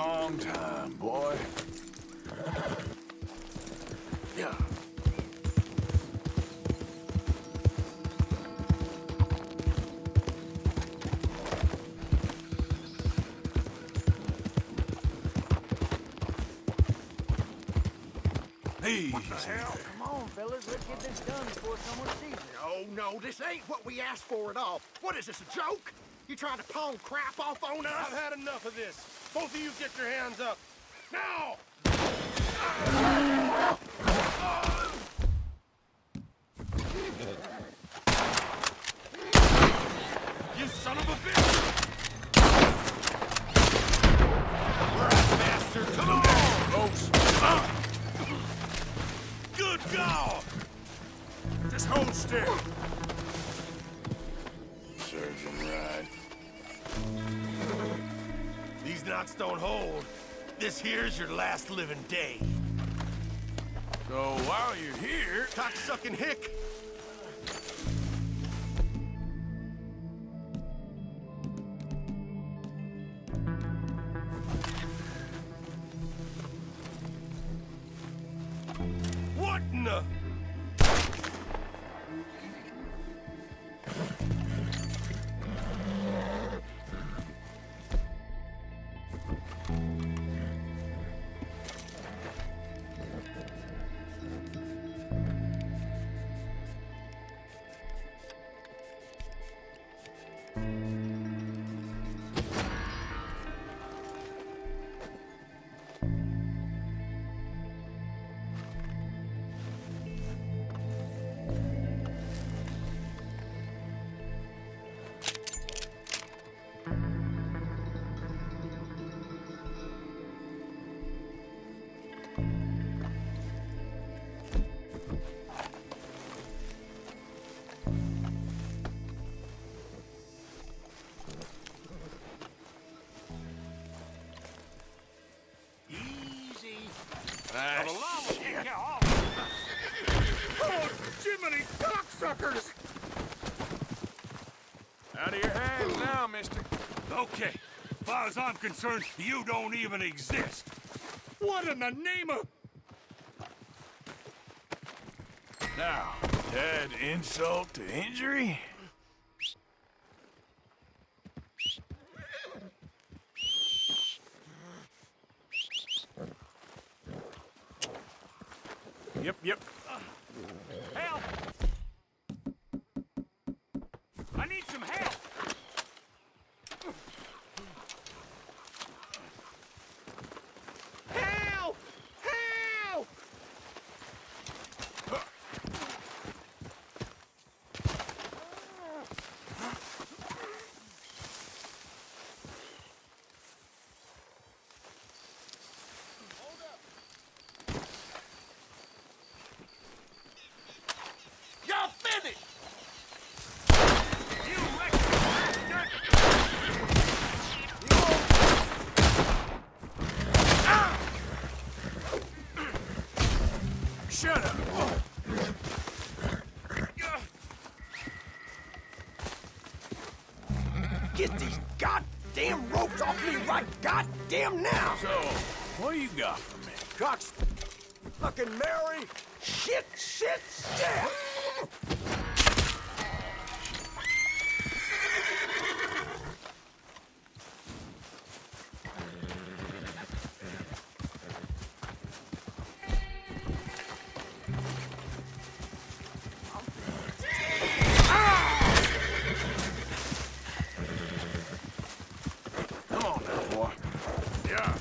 long time, boy. Yeah. Easy. What the hell? Come on, fellas. Let's get this done before someone sees it. No, this ain't what we asked for at all. What is this, a joke? You trying to pawn crap off on us? I've had enough of this. Both of you get your hands up. Now! You son of a bitch! Bastard! Come on, folks! Good God! Just hold still. Serves him right. These knots don't hold. This here's your last living day. So while you're here... Cocksucking hick! What in the... Ah, shit. Oh, Jiminy cocksuckers! Out of your hands now, mister. Okay. As far as I'm concerned, you don't even exist. What in the name of... Now, add insult to injury? Yep. Help! I need some help! Help! Help! You're finished! You wrecked Shut up. Get these goddamn ropes off me right goddamn now! So, what do you got for me? Cox... fucking Mary! Shit! Come on now, boy. Yeah.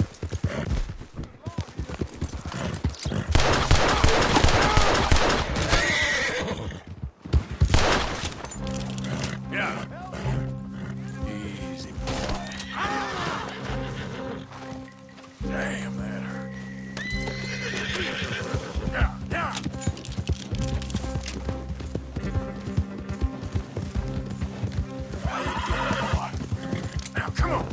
Yeah. Easy, boy. Damn, that hurt. Yeah. How you doing, boy? Now, come on.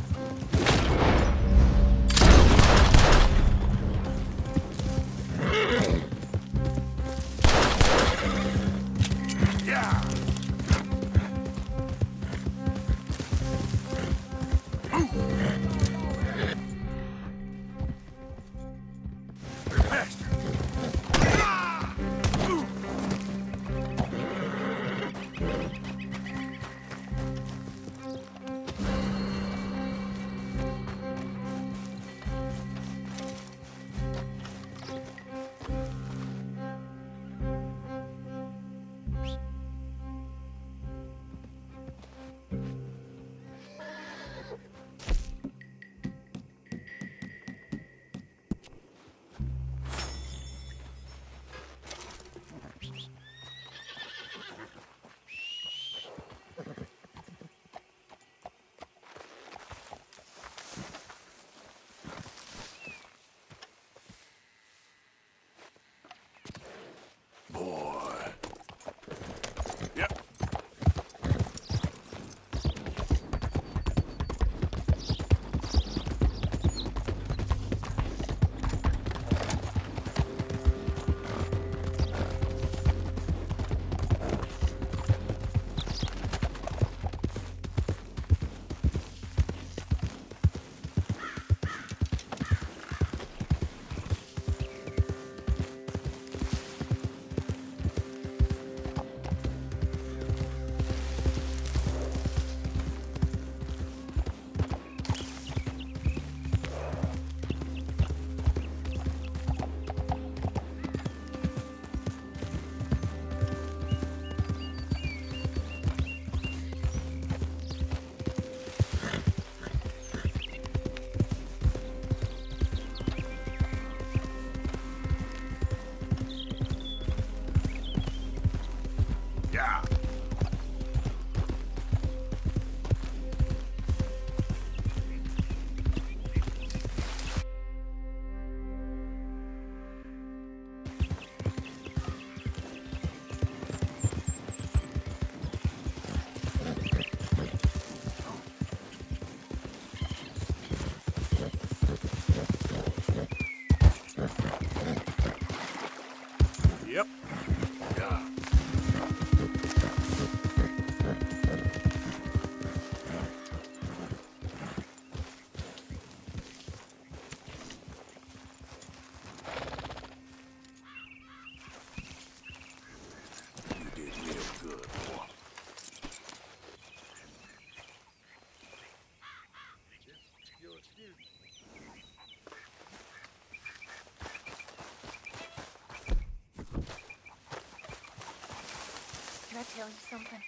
Can I tell you something?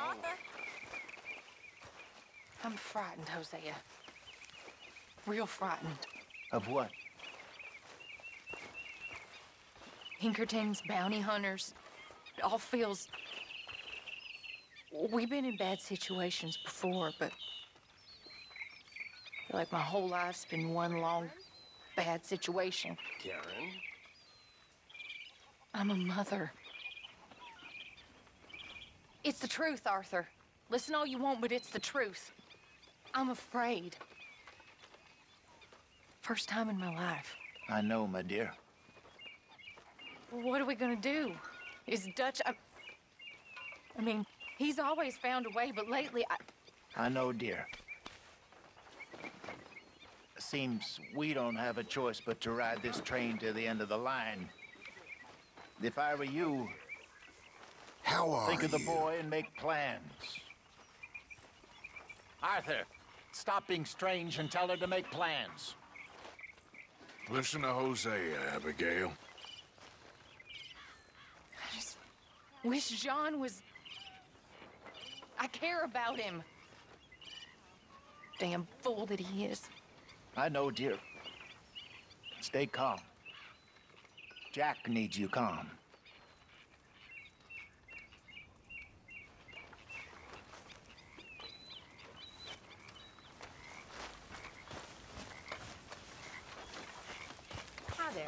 Arthur? I'm frightened, Hosea. Real frightened. Of what? Pinkertons, bounty hunters. It all feels... We've been in bad situations before, but... I feel like my whole life's been one long, bad situation. Karen? I'm a mother. It's the truth, Arthur. Listen all you want, but it's the truth. I'm afraid. First time in my life. I know, my dear. What are we gonna do? Is Dutch... I mean, he's always found a way, but lately I know, dear. Seems we don't have a choice but to ride this train to the end of the line. If I were you, How are think of the you? boy and make plans. Arthur, stop being strange and tell her to make plans. Listen to Hosea, Abigail. I just wish John was... I care about him. Damn fool that he is. I know, dear. Stay calm. Jack needs you calm. Hi there.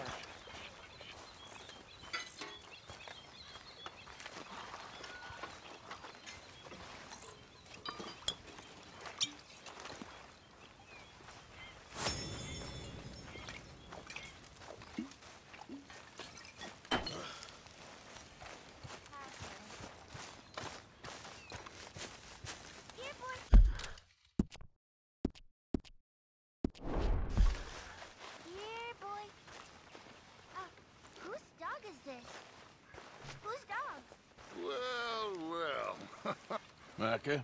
Yeah, boy. Whose dog is this? Whose dog? Well. Micah?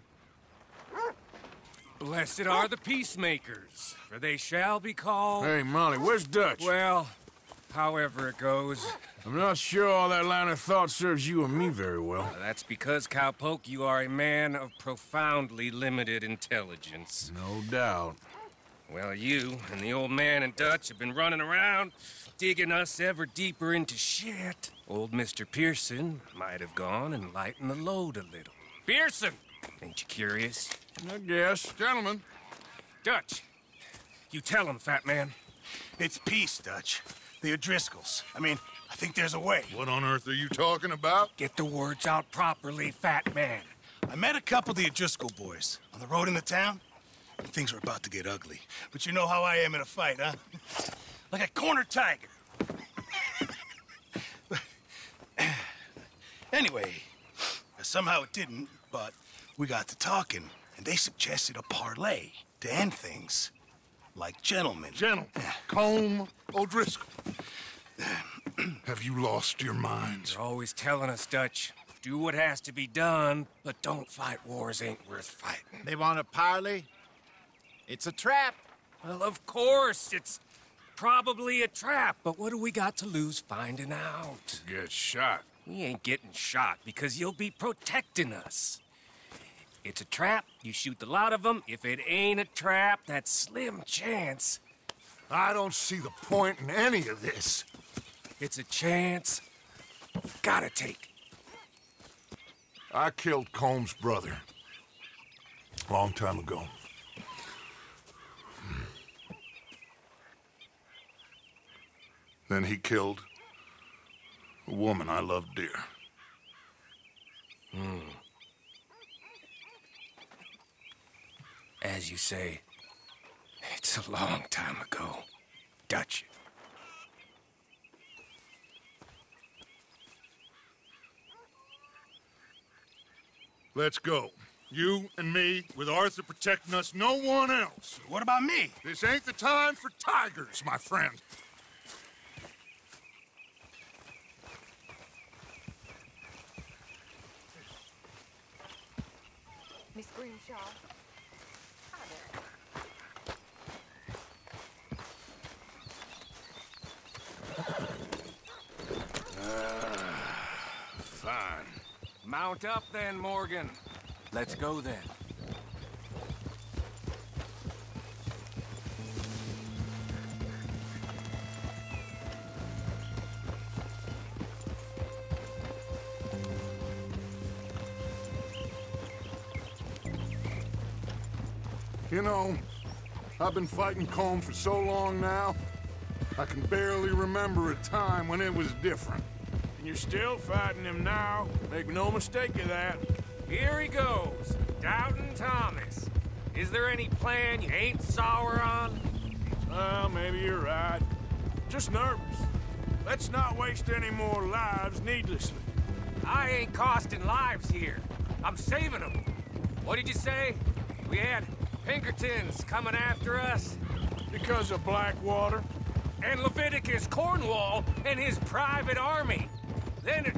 Blessed are the peacemakers, for they shall be called... Hey, Molly, where's Dutch? Well, however it goes. I'm not sure all that line of thought serves you and me very well. That's because, Cowpoke, you are a man of profoundly limited intelligence. No doubt. Well, you and the old man and Dutch have been running around, digging us ever deeper into shit. Old Mr. Pearson might have gone and lightened the load a little. Pearson! Ain't you curious? I guess. Gentlemen. Dutch, you tell him, fat man. It's peace, Dutch. The O'Driscolls. I mean, I think there's a way. What on earth are you talking about? Get the words out properly, fat man. I met a couple of the O'Driscoll boys on the road into town. And things were about to get ugly. But you know how I am in a fight, huh? Like a cornered tiger. Anyway, somehow it didn't, but we got to talking, and they suggested a parlay to end things like gentlemen. Gentlemen, Colm O'Driscoll. Have you lost your minds? You're always telling us, Dutch, do what has to be done, but don't fight wars ain't worth fighting. They want a parley? It's a trap. Well, of course, it's probably a trap, but what do we got to lose finding out? Get shot. We ain't getting shot because you'll be protecting us. It's a trap, you shoot the lot of them. If it ain't a trap, that's slim chance. I don't see the point in any of this. It's a chance. Gotta take. I killed Colm's brother. Long time ago. Then he killed a woman I loved dear. As you say, it's a long time ago, Dutch. Let's go. You and me, with Arthur protecting us, no one else. What about me? This ain't the time for tigers, my friend. Miss Grimshaw. Hi there. Mount up then, Morgan. Let's go then. You know, I've been fighting Colm for so long now, I can barely remember a time when it was different. And you're still fighting him now. Make no mistake of that. Here he goes, Doubting Thomas. Is there any plan you ain't sour on? Well, maybe you're right. Just nervous. Let's not waste any more lives needlessly. I ain't costing lives here. I'm saving them. What did you say? We had Pinkertons coming after us? Because of Blackwater? And Leviticus Cornwall and his private army. Then,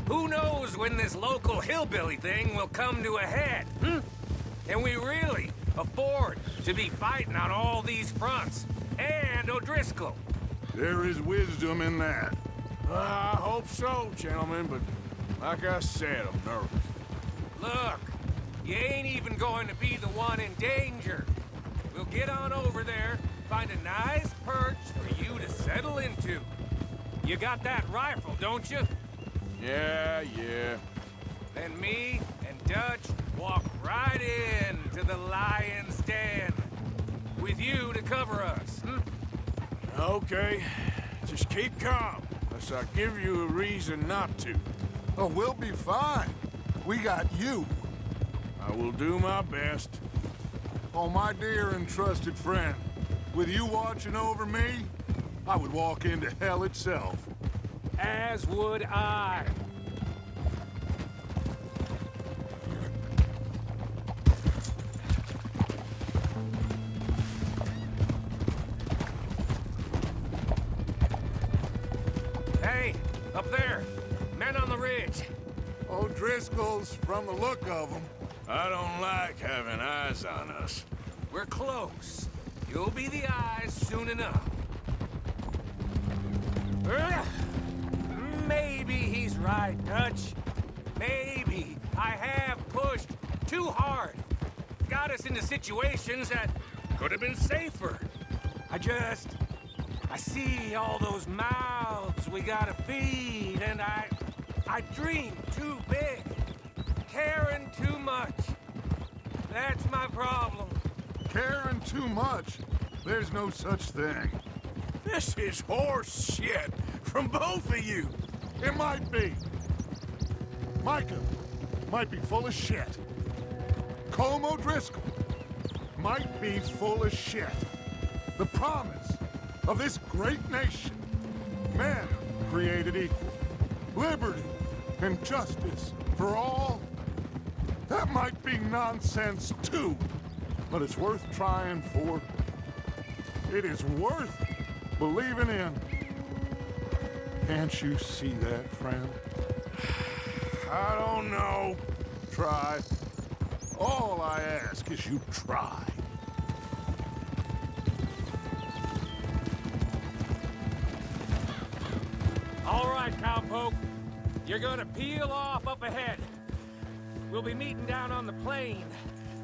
who knows when this local hillbilly thing will come to a head, Can we really afford to be fighting on all these fronts? And O'Driscoll. There is wisdom in that. I hope so, gentlemen, but like I said, I'm nervous. Look, you ain't even going to be the one in danger. We'll get on over there, find a nice perch for you to settle into. You got that rifle, don't you? Yeah. Then me and Dutch walk right in to the lion's den. With you to cover us, Okay, just keep calm, unless I give you a reason not to. Oh, we'll be fine. We got you. I will do my best. Oh, my dear and trusted friend, with you watching over me, I would walk into hell itself. As would I. Hey, up there. Men on the ridge. O'Driscoll's, from the look of them. I don't like having eyes on us. We're close. You'll be the eyes soon enough. Maybe he's right, Dutch. Maybe I have pushed too hard. Got us into situations that could have been safer. I see all those mouths we gotta feed, and I dream too big. Caring too much. That's my problem. Caring too much? There's no such thing. This is horse shit from both of you. It might be. Micah might be full of shit. Colm O'Driscoll might be full of shit. The promise of this great nation. Men created equal. Liberty and justice for all. That might be nonsense too, but it's worth trying for. It is worth believing in. Can't you see that, friend? I don't know. Try. All I ask is you try. All right, cowpoke. You're gonna peel off up ahead. We'll be meeting down on the plain.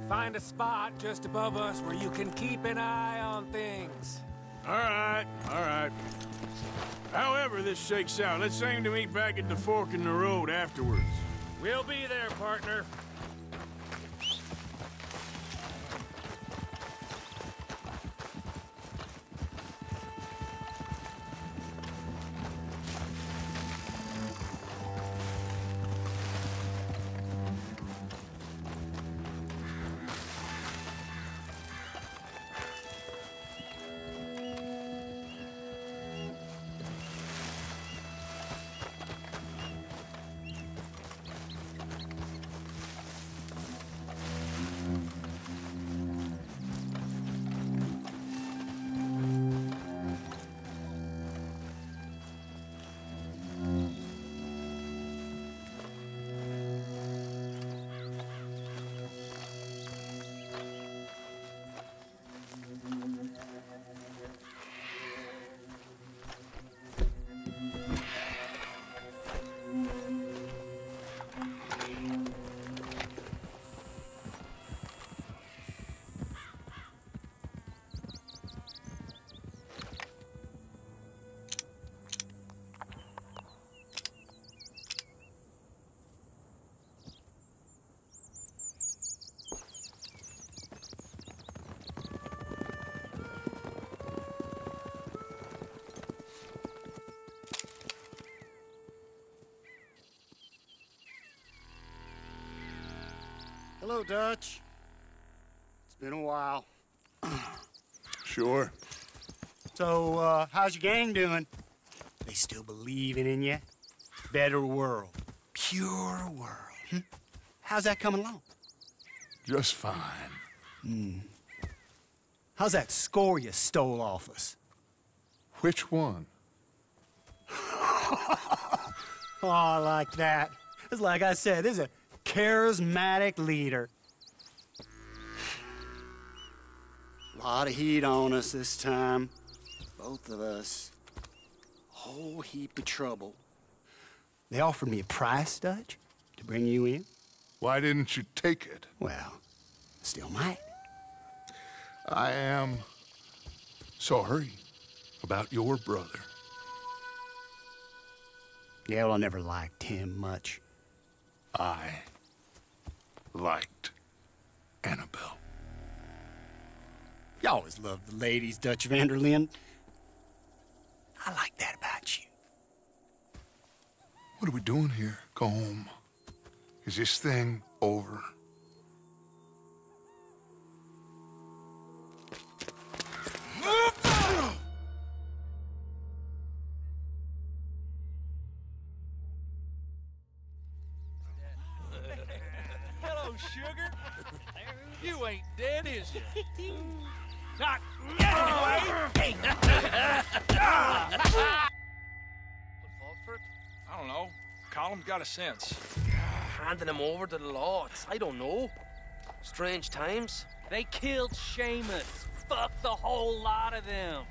Find a spot just above us where you can keep an eye on things. All right. However this shakes out, let's aim to meet back at the fork in the road afterwards. We'll be there, partner. Hello, Dutch. It's been a while. Sure. So, how's your gang doing? They still believing in you? Better world. Pure world. How's that coming along? Just fine. How's that score you stole off us? Which one? Oh, I like that. It's like I said, this is a charismatic leader. A lot of heat on us this time. Both of us. Whole heap of trouble. They offered me a price, Dutch, to bring you in. Why didn't you take it? Well, still might. I am sorry about your brother. Yeah, well, I never liked him much. I liked Annabelle. You always loved the ladies, Dutch van der Linde. I like that about you. What are we doing here? Go home. Is this thing over? Hello, sugar. You ain't dead, is you? Not yet, anyway. I don't know. Colum's got a sense. Handing him over to the law, I don't know. Strange times. They killed Seamus. Fuck the whole lot of them.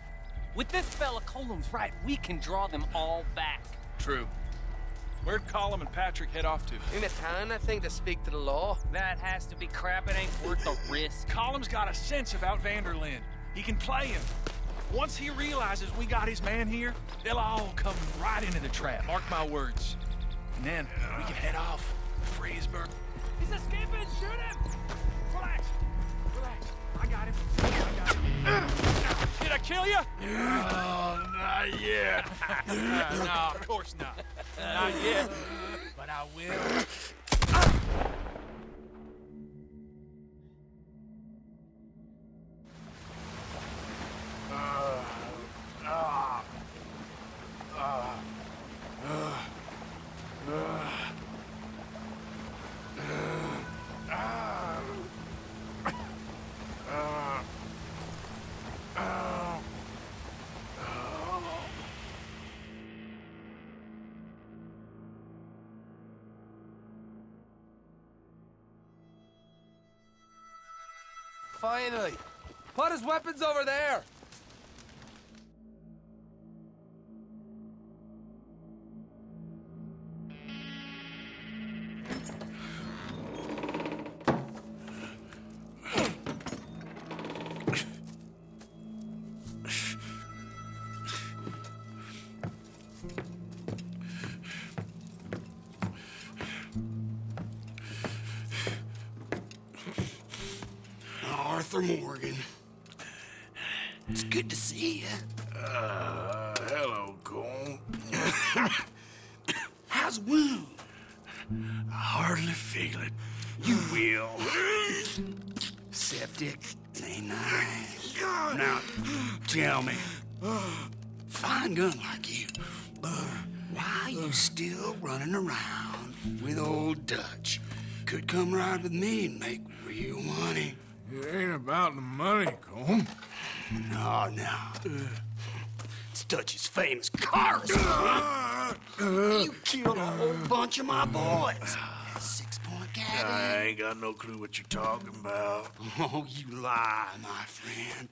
With this fella, Colum's right. We can draw them all back. True. Where'd Colum and Patrick head off to? In the town, I think, to speak to the law. That has to be crap. It ain't worth the risk. Colum's got a sense about van der Linde. He can play him. Once he realizes we got his man here, they'll all come right into the trap. Mark my words. And then we can head off. Freesburg. He's escaping! Shoot him! Relax. Relax. I got him. Did I kill you? Oh, not yet. No, of course not. Not yet. But I will. Finally. Put his weapons over there. Arthur Morgan. It's good to see you. Hello, Colm. How's the wound? I hardly feel it. You will. Septic. Ain't nice. Now, tell me. Fine gun like you. Why you still running around with old Dutch? Could come ride with me and make real money. It ain't about the money, Colm. No. It's Dutch's famous car. You killed a whole bunch of my boys. That 6-point gag. I ain't got no clue what you're talking about. Oh, you lie, my friend.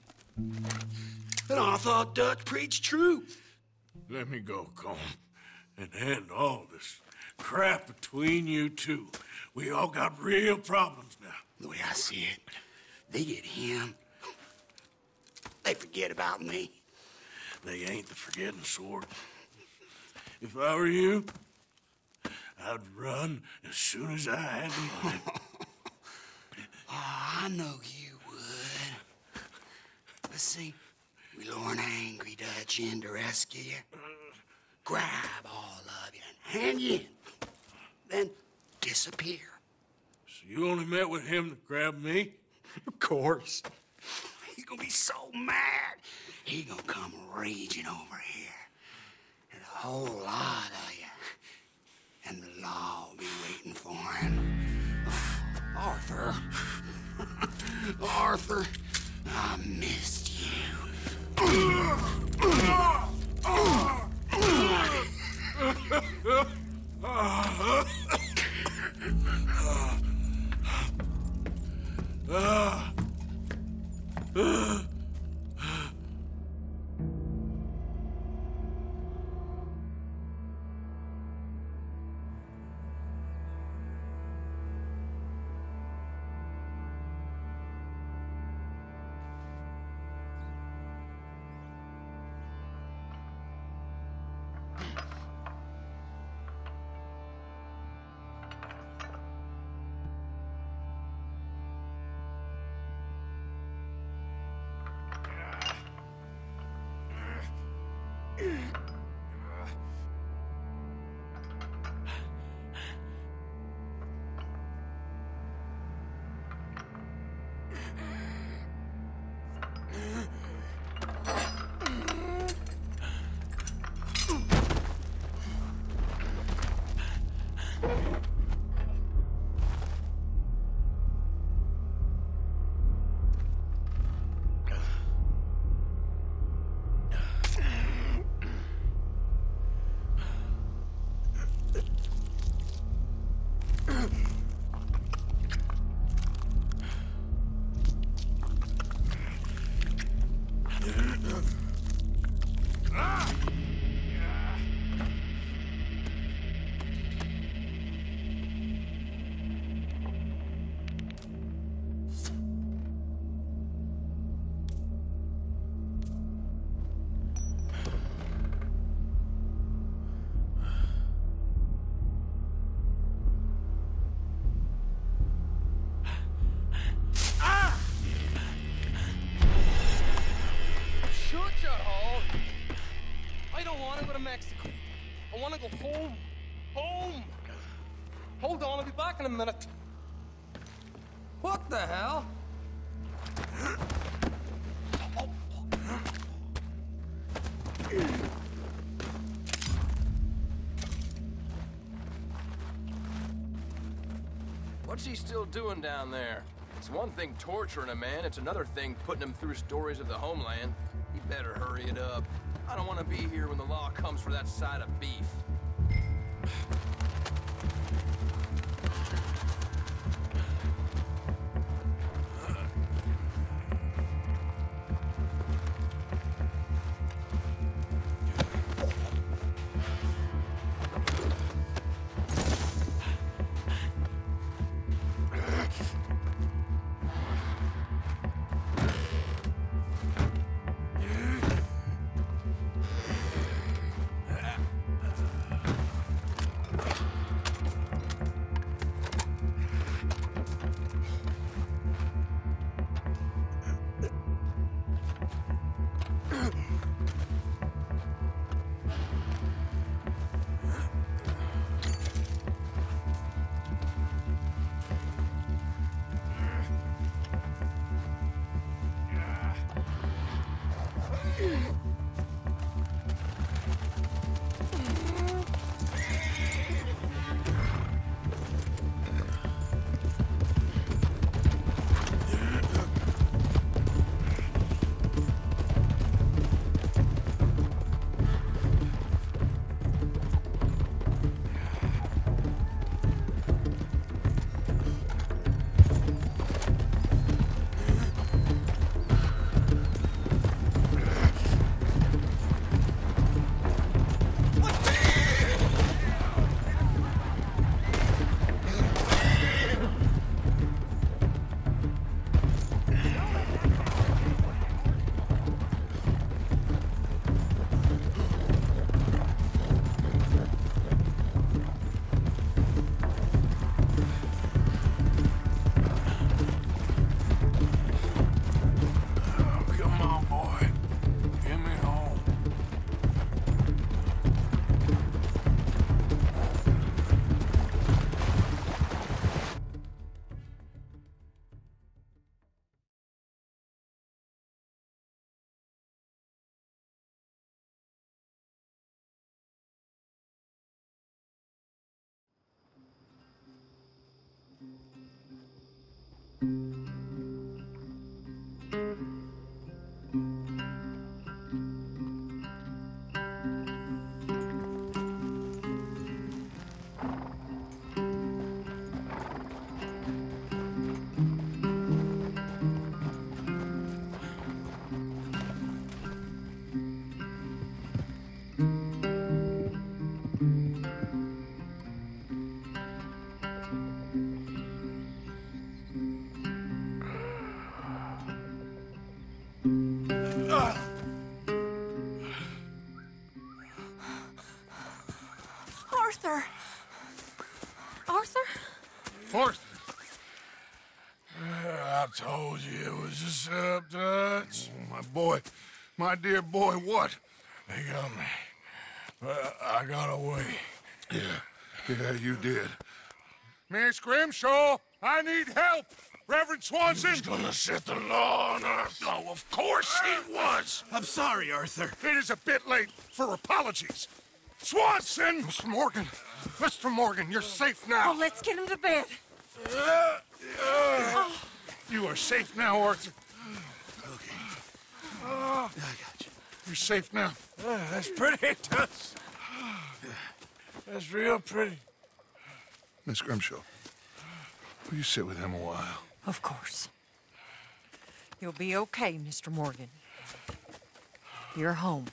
And I thought Dutch preached truth. Let me go, Colm, and end all this crap between you two. We all got real problems now. The way I see it, they get him. They forget about me. They ain't the forgetting sort. If I were you, I'd run as soon as I had the money. Oh, I know you would. But see, we lure an angry Dutch in to rescue you. Grab all of you and hand you in. Then disappear. So you only met with him to grab me? Of course. He's gonna be so mad. He gonna come raging over here. And a whole lot of you. And the law will be waiting for him. Arthur. Arthur, I missed you. Go home. Home! Hold on, I'll be back in a minute. What the hell? What's he still doing down there? It's one thing torturing a man, it's another thing putting him through stories of the homeland. He better hurry it up. I don't want to be here when the law comes for that side of beef. Arthur. I told you it was a setup, Dutch. My boy, my dear boy, what? They got me. But I got away. Yeah, you did. Miss Grimshaw, I need help! Reverend Swanson! He's gonna set the law on us. Oh, of course he was. I'm sorry, Arthur. It is a bit late for apologies. Swanson! Mr. Morgan, you're safe now. Oh, let's get him to bed. You are safe now, Arthur. Okay. I got you. You're safe now. That's pretty, Dutch. That's real pretty. Miss Grimshaw, will you sit with him a while? Of course. You'll be okay, Mr. Morgan. You're home.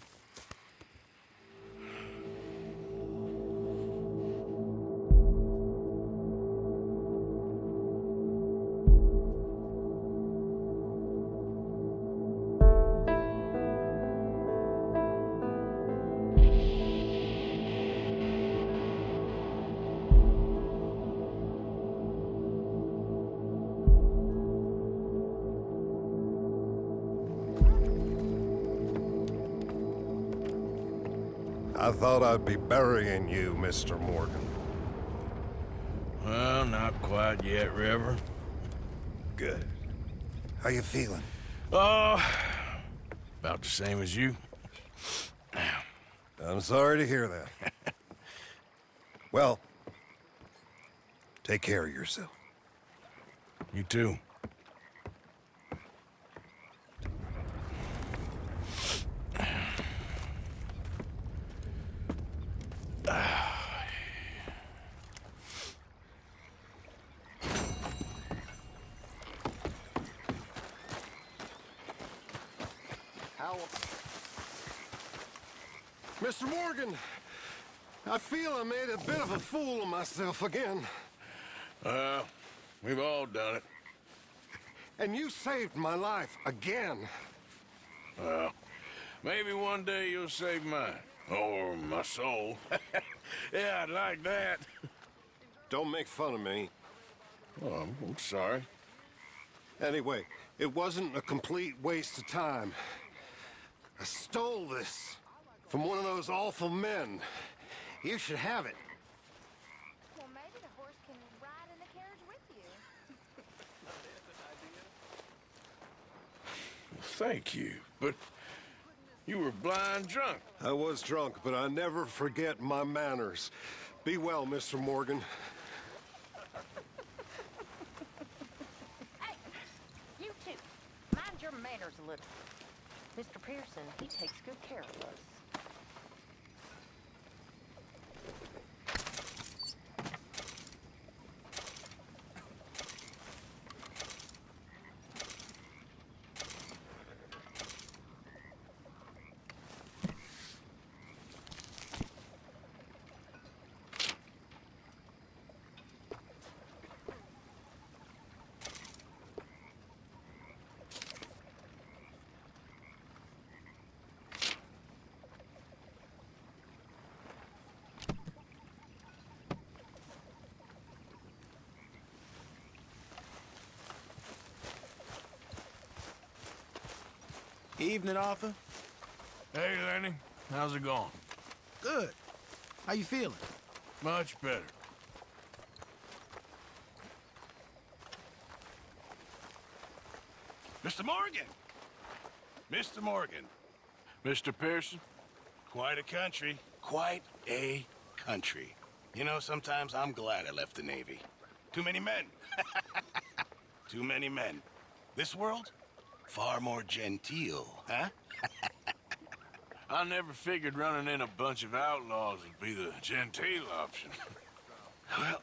I thought I'd be burying you, Mr. Morgan. Well, not quite yet, Reverend. Good. How you feeling? Oh, about the same as you. I'm sorry to hear that. Well, take care of yourself. You too. Mr. Morgan, I feel I made a bit of a fool of myself again. We've all done it. And you saved my life again. Well, maybe one day you'll save mine. Or my soul. Yeah, I'd like that. Don't make fun of me. Oh, I'm sorry. Anyway, it wasn't a complete waste of time. I stole this from one of those awful men. You should have it. Well, maybe the horse can ride in the carriage with you. Thank you, but you were blind drunk. I was drunk, but I never forget my manners. Be well, Mr. Morgan. Hey, you two, mind your manners a little. Mr. Pearson, he takes good care of us. Evening, Arthur. Hey, Lenny. How's it going? Good. How you feeling? Much better. Mr. Morgan! Mr. Morgan. Mr. Pearson? Quite a country. Quite a country. You know, sometimes I'm glad I left the Navy. Too many men. Too many men. This world? Far more genteel, huh? I never figured running in a bunch of outlaws would be the genteel option. Well,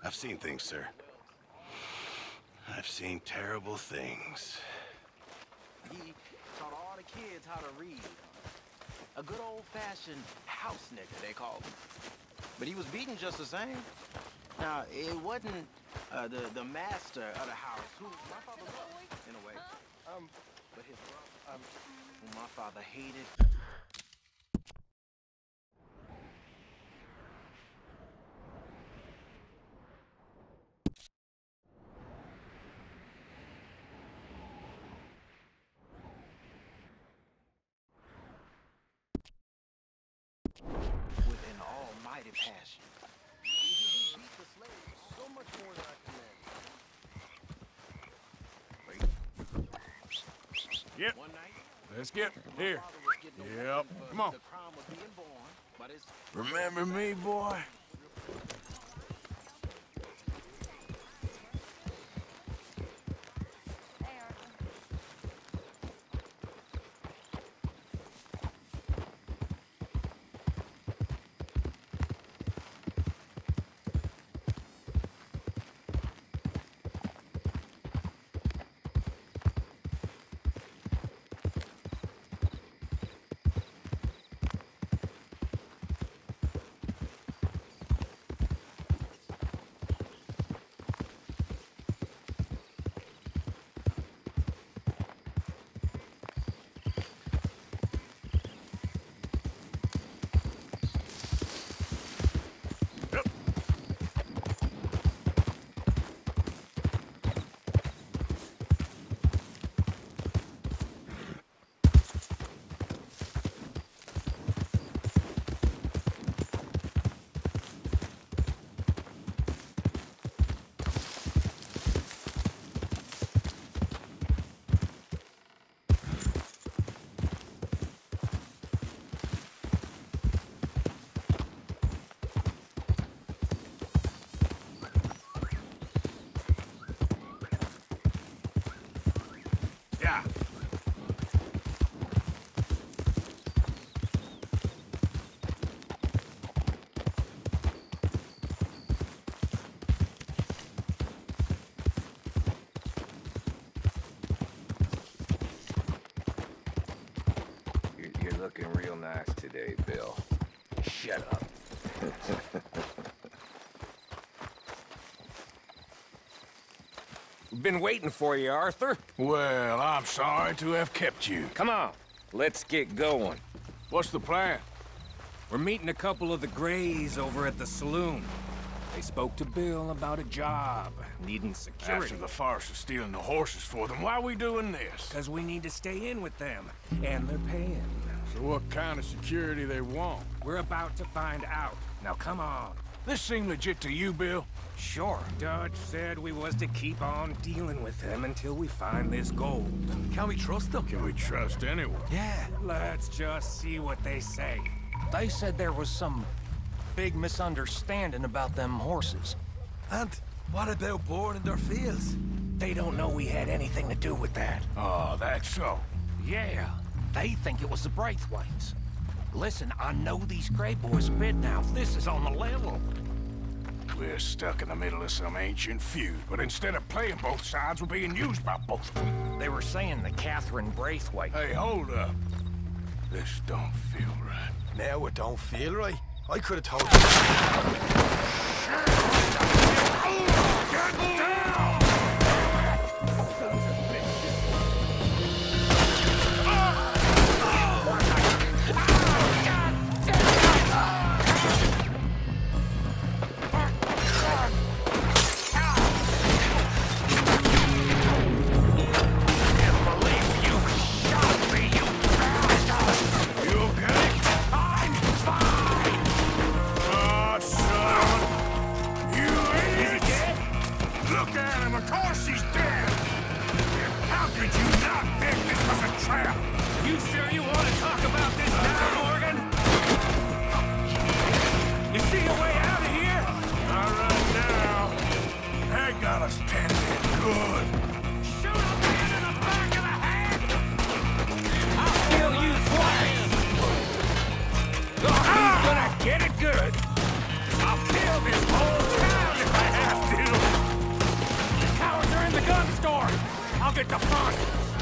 I've seen things, sir. I've seen terrible things. He taught all the kids how to read. A good old-fashioned house nigger, they called him. But he was beaten just the same. Now, it wasn't the master of the house who my father loved, in a way. But his brother, who my father hated. Yep. Let's get here. Yep. Come on. Remember me, boy? You're looking real nice today, Bill. Shut up. Been waiting for you, Arthur. Well, I'm sorry to have kept you. Come on, let's get going. What's the plan? We're meeting a couple of the Grays over at the saloon. They spoke to Bill about a job, needing security. After the farce of stealing the horses for them, why are we doing this? Because we need to stay in with them, and they're paying. So what kind of security they want? We're about to find out. Now come on. This seem legit to you, Bill? Sure. Dutch said we was to keep on dealing with them until we find this gold. Can we trust them? Can we trust anyone? Yeah. Let's just see what they say. They said there was some big misunderstanding about them horses. And what about boring their fields? They don't know we had anything to do with that. Oh, that's so. Yeah. They think it was the Braithwaites. Listen, I know these Gray boys bid now. This is on the level. We're stuck in the middle of some ancient feud, but instead of playing both sides, we're being used by both of them. They were saying the Catherine Braithwaite. Hey, hold up. This don't feel right. Now it don't feel right? I could have told you. Get down!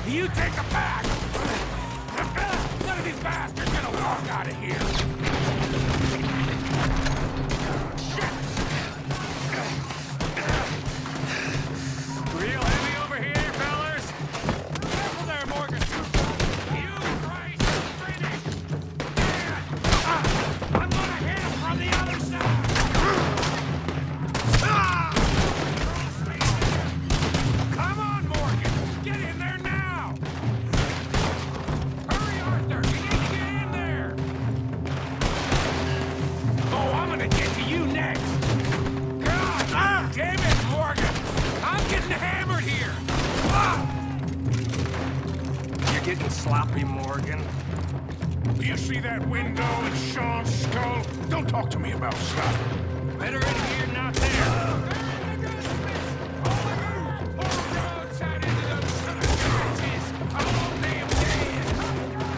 You take the back! None of these bastards gonna walk out of here! Real heavy over here, fellas! Careful there, Morgan! You Christ, finish! I'm gonna hit him from the other side! Come on, Morgan! Get in there now! Hurry, Arthur! You need to get in there! getting sloppy, Morgan. Do you see that window in Sean's skull? Don't talk to me about sloppy. Better in here than out there.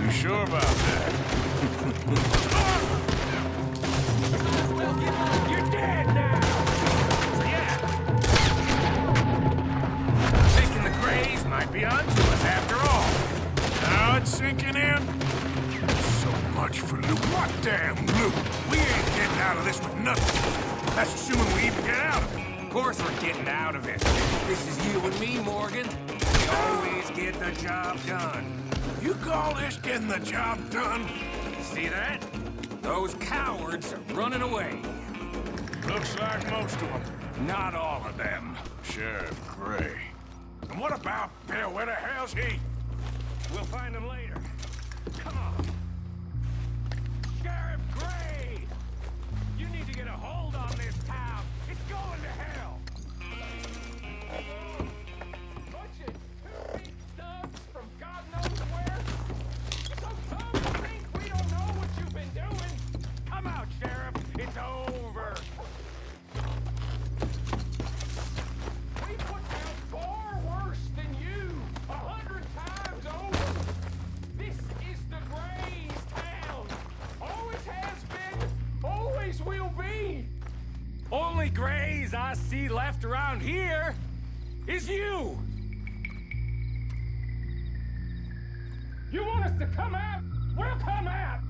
You sure about that? You're dead now! Yeah. Thinking the Greys might be onto us after all. Now it's sinking in. So much for loot. What damn loot? We ain't getting out of this with nothing. That's assuming we even get out of it. Of course we're getting out of it. This is you and me, Morgan. We always get the job done. You call this getting the job done? See that? Those cowards are running away. Looks like most of them. Not all of them. Sheriff Gray. And what about Bill? Where the hell's he? We'll find him later. Come on. Sheriff Gray! You need to get a hold on this town. It's going to hell. Bunch of two-big stubs from God knows where. So some think we don't know what you've been doing. Come out, Sheriff. It's over. We put down far worse than you. 100 times over. This is the Grays town. Always has been. Always will be. Only Grays I see left around here is you. You want us to come out? We'll come out.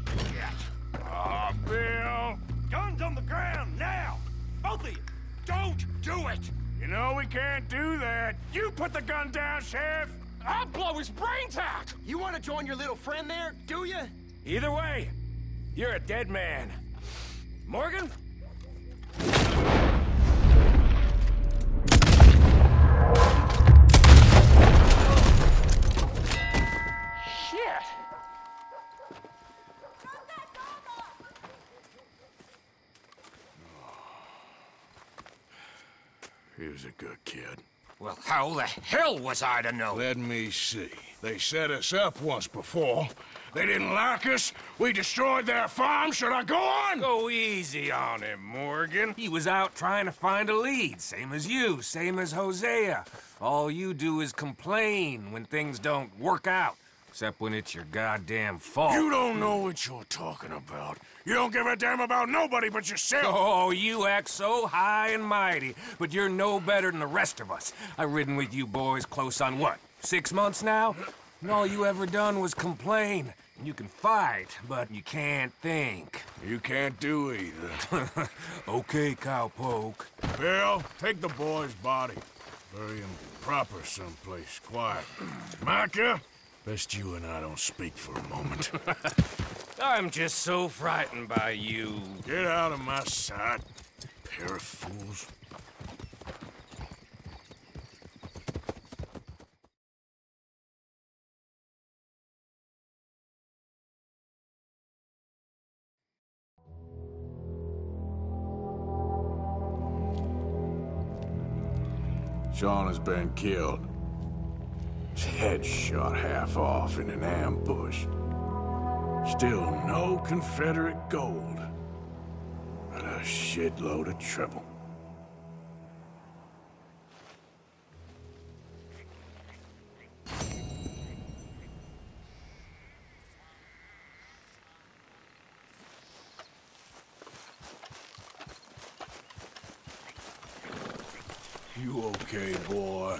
Shit. Ah, Bill. Guns on the ground now. Both of you. Don't do it. You know we can't do that. You put the gun down, Sheriff. I'll blow his brains out. You want to join your little friend there, do you? Either way, you're a dead man. Morgan? Shit! He was a good kid. Well, how the hell was I to know? Let me see. They set us up once before. They didn't like us. We destroyed their farm. Should I go on? Go easy on him, Morgan. He was out trying to find a lead. Same as you, same as Hosea. All you do is complain when things don't work out. Except when it's your goddamn fault. You don't know what you're talking about. You don't give a damn about nobody but yourself. Oh, you act so high and mighty, but you're no better than the rest of us. I've ridden with you boys close on what, 6 months now? And all you ever done was complain. You can fight, but you can't think. You can't do either. Okay, cowpoke. Bill, take the boy's body. Bury him proper someplace quiet. Micah, best you and I don't speak for a moment. I'm just so frightened by you. Get out of my sight, pair of fools. Sean has been killed. His head shot half off in an ambush. Still no Confederate gold, but a shitload of trouble. You okay, boy?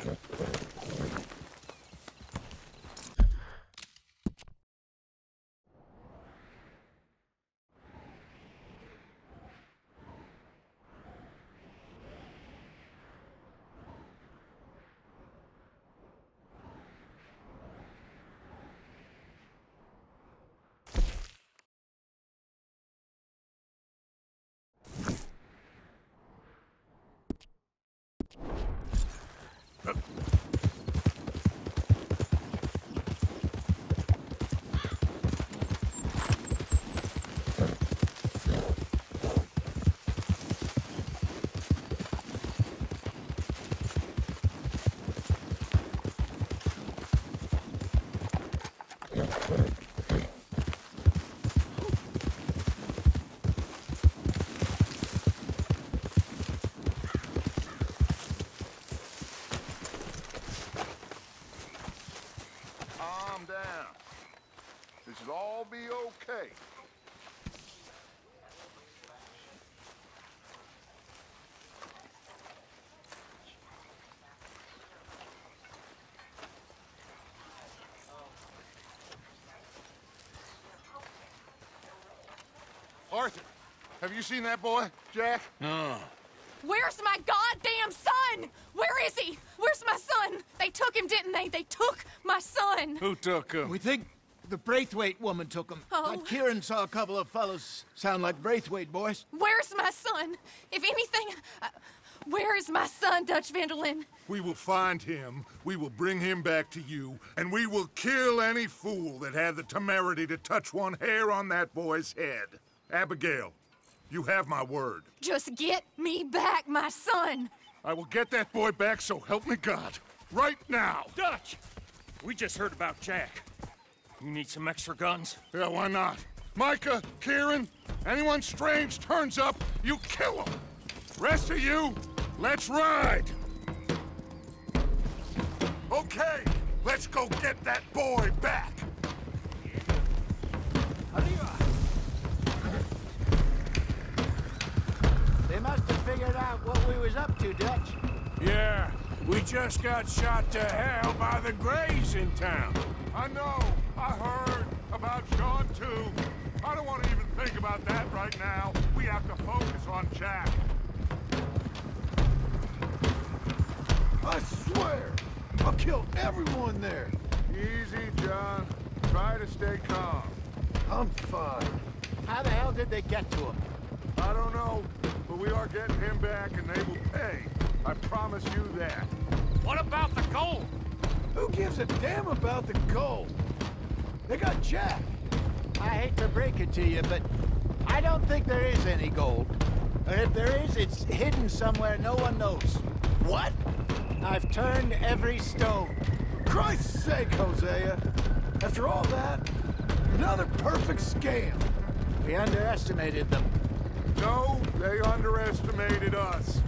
Calm down. This will all be okay. Arthur, have you seen that boy, Jack? No. Where's my goddamn son? Where is he? Where's my son? They took him, didn't they? They took my son. Who took him? We think the Braithwaite woman took him. Oh. But Kieran saw a couple of fellows sound like Braithwaite boys. Where's my son? If anything, where is my son, Dutch van der Linde? We will find him, we will bring him back to you, and we will kill any fool that had the temerity to touch one hair on that boy's head. Abigail, you have my word. Just get me back, my son. I will get that boy back, so help me God. Right now. Dutch! We just heard about Jack. You need some extra guns? Yeah, why not? Micah, Kieran, anyone strange turns up, you kill him. Rest of you, let's ride. Okay, let's go get that boy back. They must have figured out what we was up to, Dutch. Yeah, we just got shot to hell by the Greys in town. I know, I heard about Sean too. I don't want to even think about that right now. We have to focus on Jack. I swear, I'll kill everyone there. Easy, John. Try to stay calm. I'm fine. How the hell did they get to him? I don't know, but we are getting him back and they will pay. I promise you that. What about the gold? Who gives a damn about the gold? They got Jack. I hate to break it to you, but I don't think there is any gold. And if there is, it's hidden somewhere no one knows. What? I've turned every stone. Christ's sake, Hosea. After all that, another perfect scam. We underestimated them. No, they underestimated us.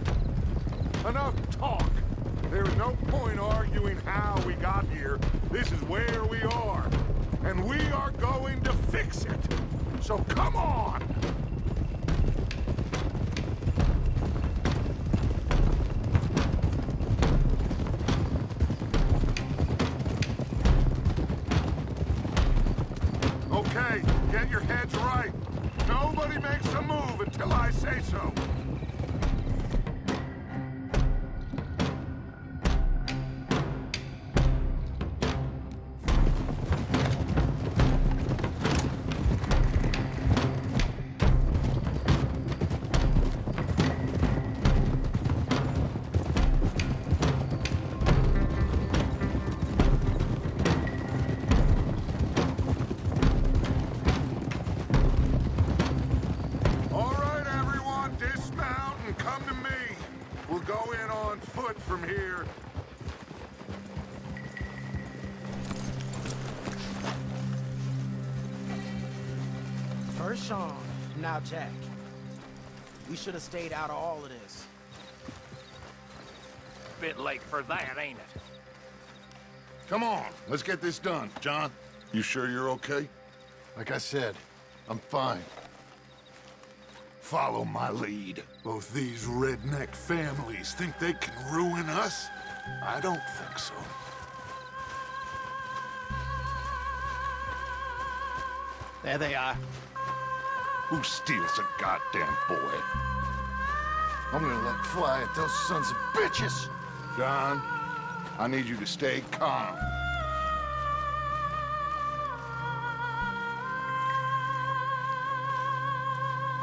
Enough talk. There is no point arguing how we got here. This is where we are. And we are going to fix it. So come on! Okay, get your heads right. Nobody makes a move until I say so. From here. First Sean, now Jack. We should have stayed out of all of this. Bit late for that, ain't it? Come on, let's get this done. John, you sure you're okay? Like I said, I'm fine. Follow my lead. Both these redneck families think they can ruin us? I don't think so. There they are. Who steals a goddamn boy? I'm gonna let fly at those sons of bitches. John, I need you to stay calm.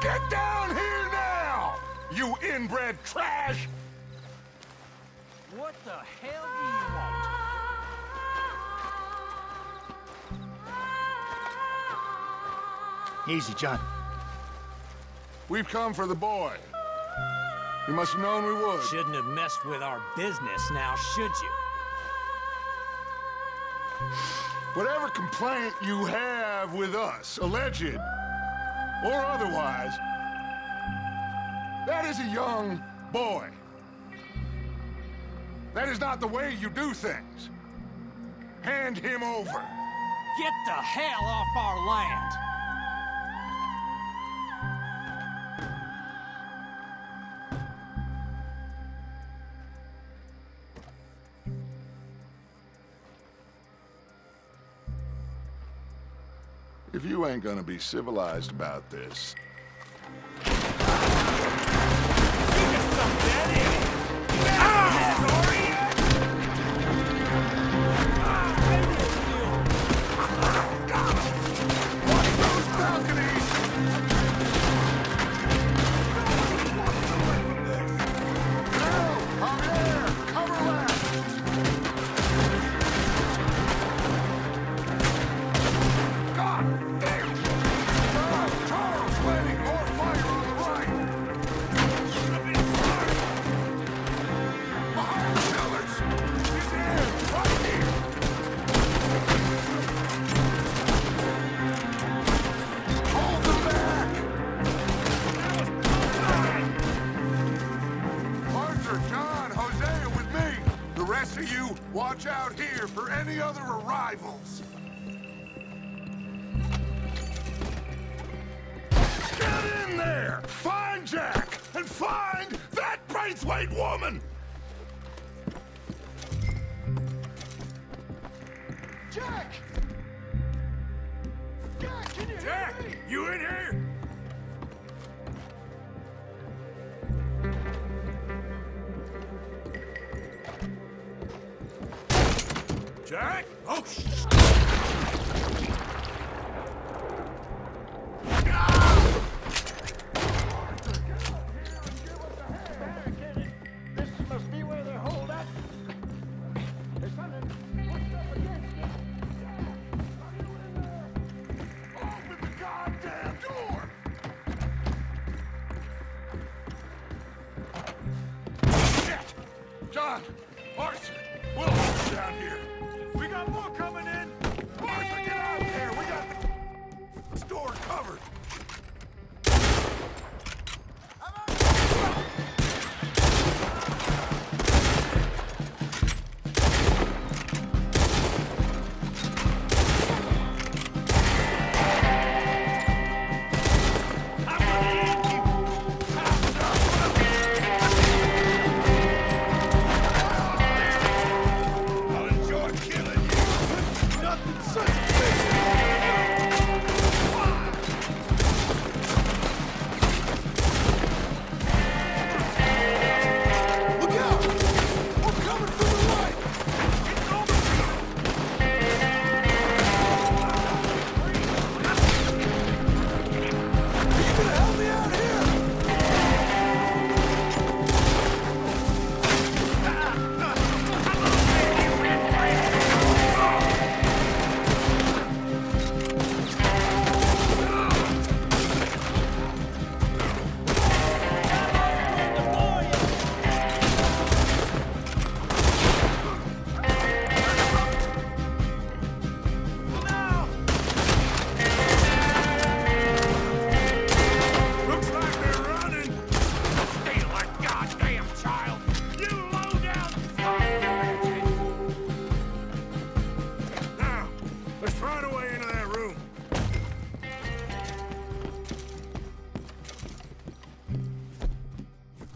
Get down here now, you inbred trash! What the hell do you want? Easy, John. We've come for the boy. You must have known we would. Shouldn't have messed with our business now, should you? Whatever complaint you have with us, alleged or otherwise, that is a young boy. That is not the way you do things. Hand him over. Get the hell off our land! If you ain't gonna be civilized about this... Watch out here for any other arrivals. Get in there! Find Jack! And find that Braithwaite woman! Jack! Jack, can you hear me? You in here? Jack? Oh, This must be where they're holed up. There's something pushed up against it. Open the goddamn door! Shit! John! Arthur! Will's down here! We got more coming in! Arthur, get out there! We got the store covered!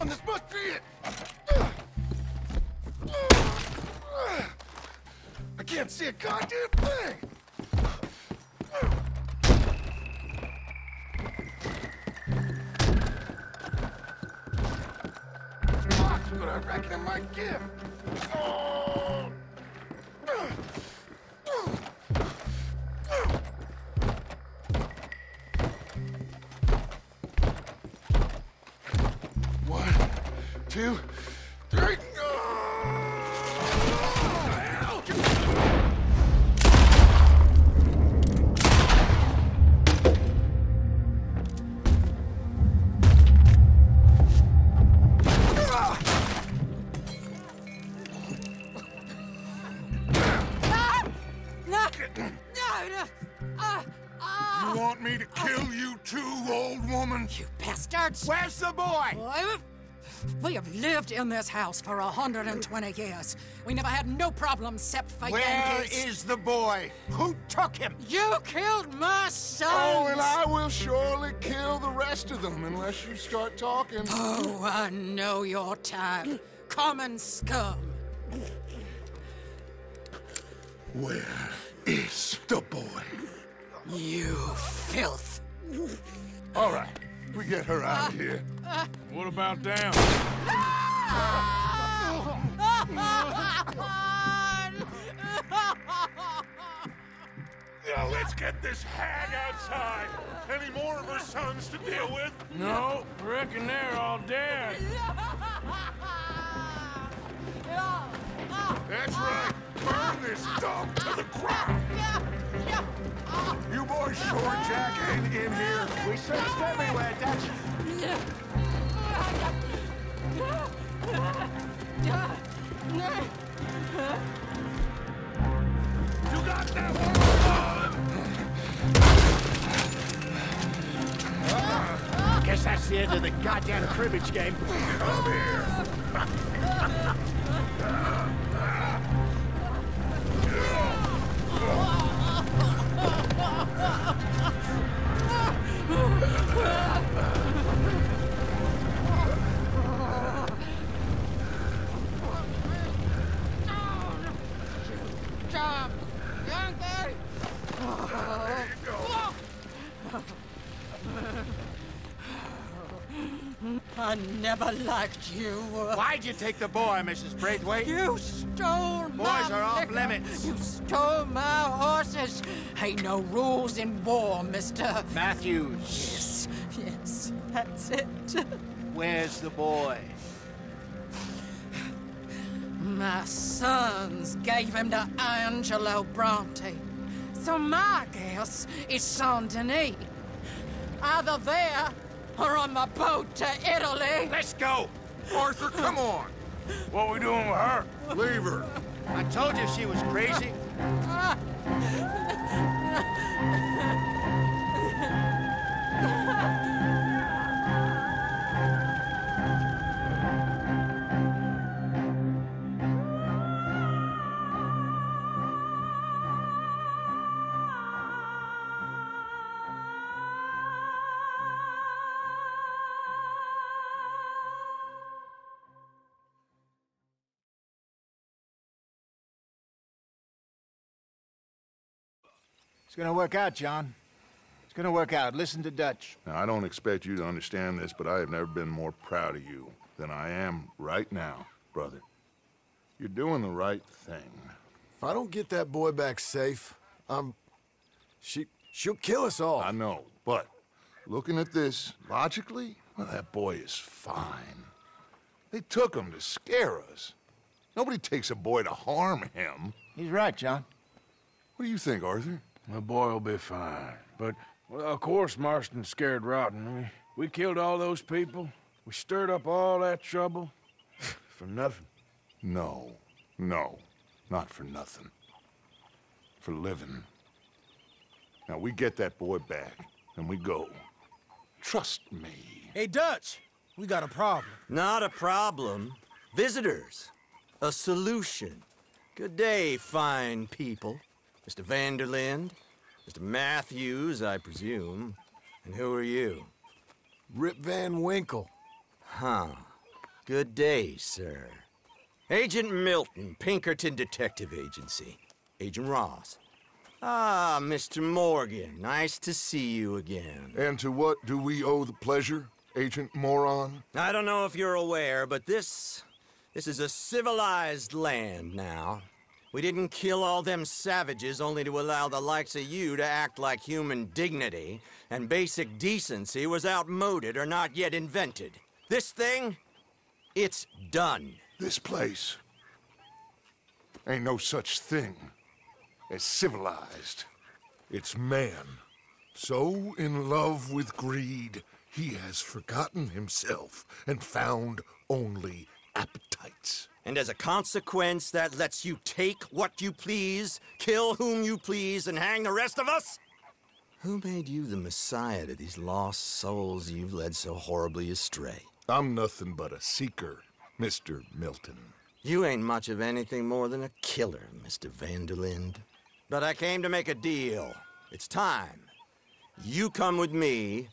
This must be it! I can't see a goddamn thing! It's locked, but I reckon it might give. One, two, three. You want me to kill you too, old woman? You bastards! Where's the boy? We have lived in this house for 120 years. We never had no problems except for Where Yankees. is the boy? Who took him? You killed my son! Oh, and I will surely kill the rest of them unless you start talking. Oh, I know your type. Common scum. Where is the boy? You filth. All right, we get her out of here. What about them? Now let's get this hag outside. Any more of her sons to deal with? No, reckon they're all dead. That's right. Burn this dump to the ground. You boys sure Jack ain't in here? We searched everywhere, Dutch. You got that one? Guess that's the end of the goddamn cribbage game. Come here. Jump! Yankee! I never liked you. Why'd you take the boy, Mrs. Braithwaite? You stole my Boys are off liquor. limits. You stole my horses. Ain't no rules in war, Mr. Matthews. Yes, that's it. Where's the boy? My sons gave him to Angelo Bronte. So my guess is Saint Denis. Either there or on the boat to Italy. Let's go! Arthur, come on. What we doing with her? Leave her. I told you she was crazy. It's gonna work out, John. It's gonna work out. Listen to Dutch. Now, I don't expect you to understand this, but I have never been more proud of you than I am right now, brother. You're doing the right thing. If I don't get that boy back safe, she'll kill us all. I know, but looking at this logically, well, that boy is fine. They took him to scare us. Nobody takes a boy to harm him. He's right, John. What do you think, Arthur? The boy will be fine. But, well, of course Marston's scared rotten. We killed all those people. We stirred up all that trouble. For nothing. No, not for nothing. For living. Now, we get that boy back, and we go. Trust me. Hey, Dutch, we got a problem. Not a problem. Visitors. A solution. Good day, fine people. Mr. Vanderlinde, Mr. Matthews, I presume. And who are you? Rip Van Winkle. Huh. Good day, sir. Agent Milton, Pinkerton Detective Agency. Agent Ross. Ah, Mr. Morgan, nice to see you again. And to what do we owe the pleasure, Agent Moron? I don't know if you're aware, but this is a civilized land now. We didn't kill all them savages only to allow the likes of you to act like human dignity, and basic decency was outmoded or not yet invented. This thing, it's done. This place ain't no such thing as civilized. It's man, so in love with greed, he has forgotten himself and found only appetites. And as a consequence, that lets you take what you please, kill whom you please, and hang the rest of us? Who made you the messiah to these lost souls you've led so horribly astray? I'm nothing but a seeker, Mr. Milton. You ain't much of anything more than a killer, Mr. Van der Linde. But I came to make a deal. It's time. You come with me,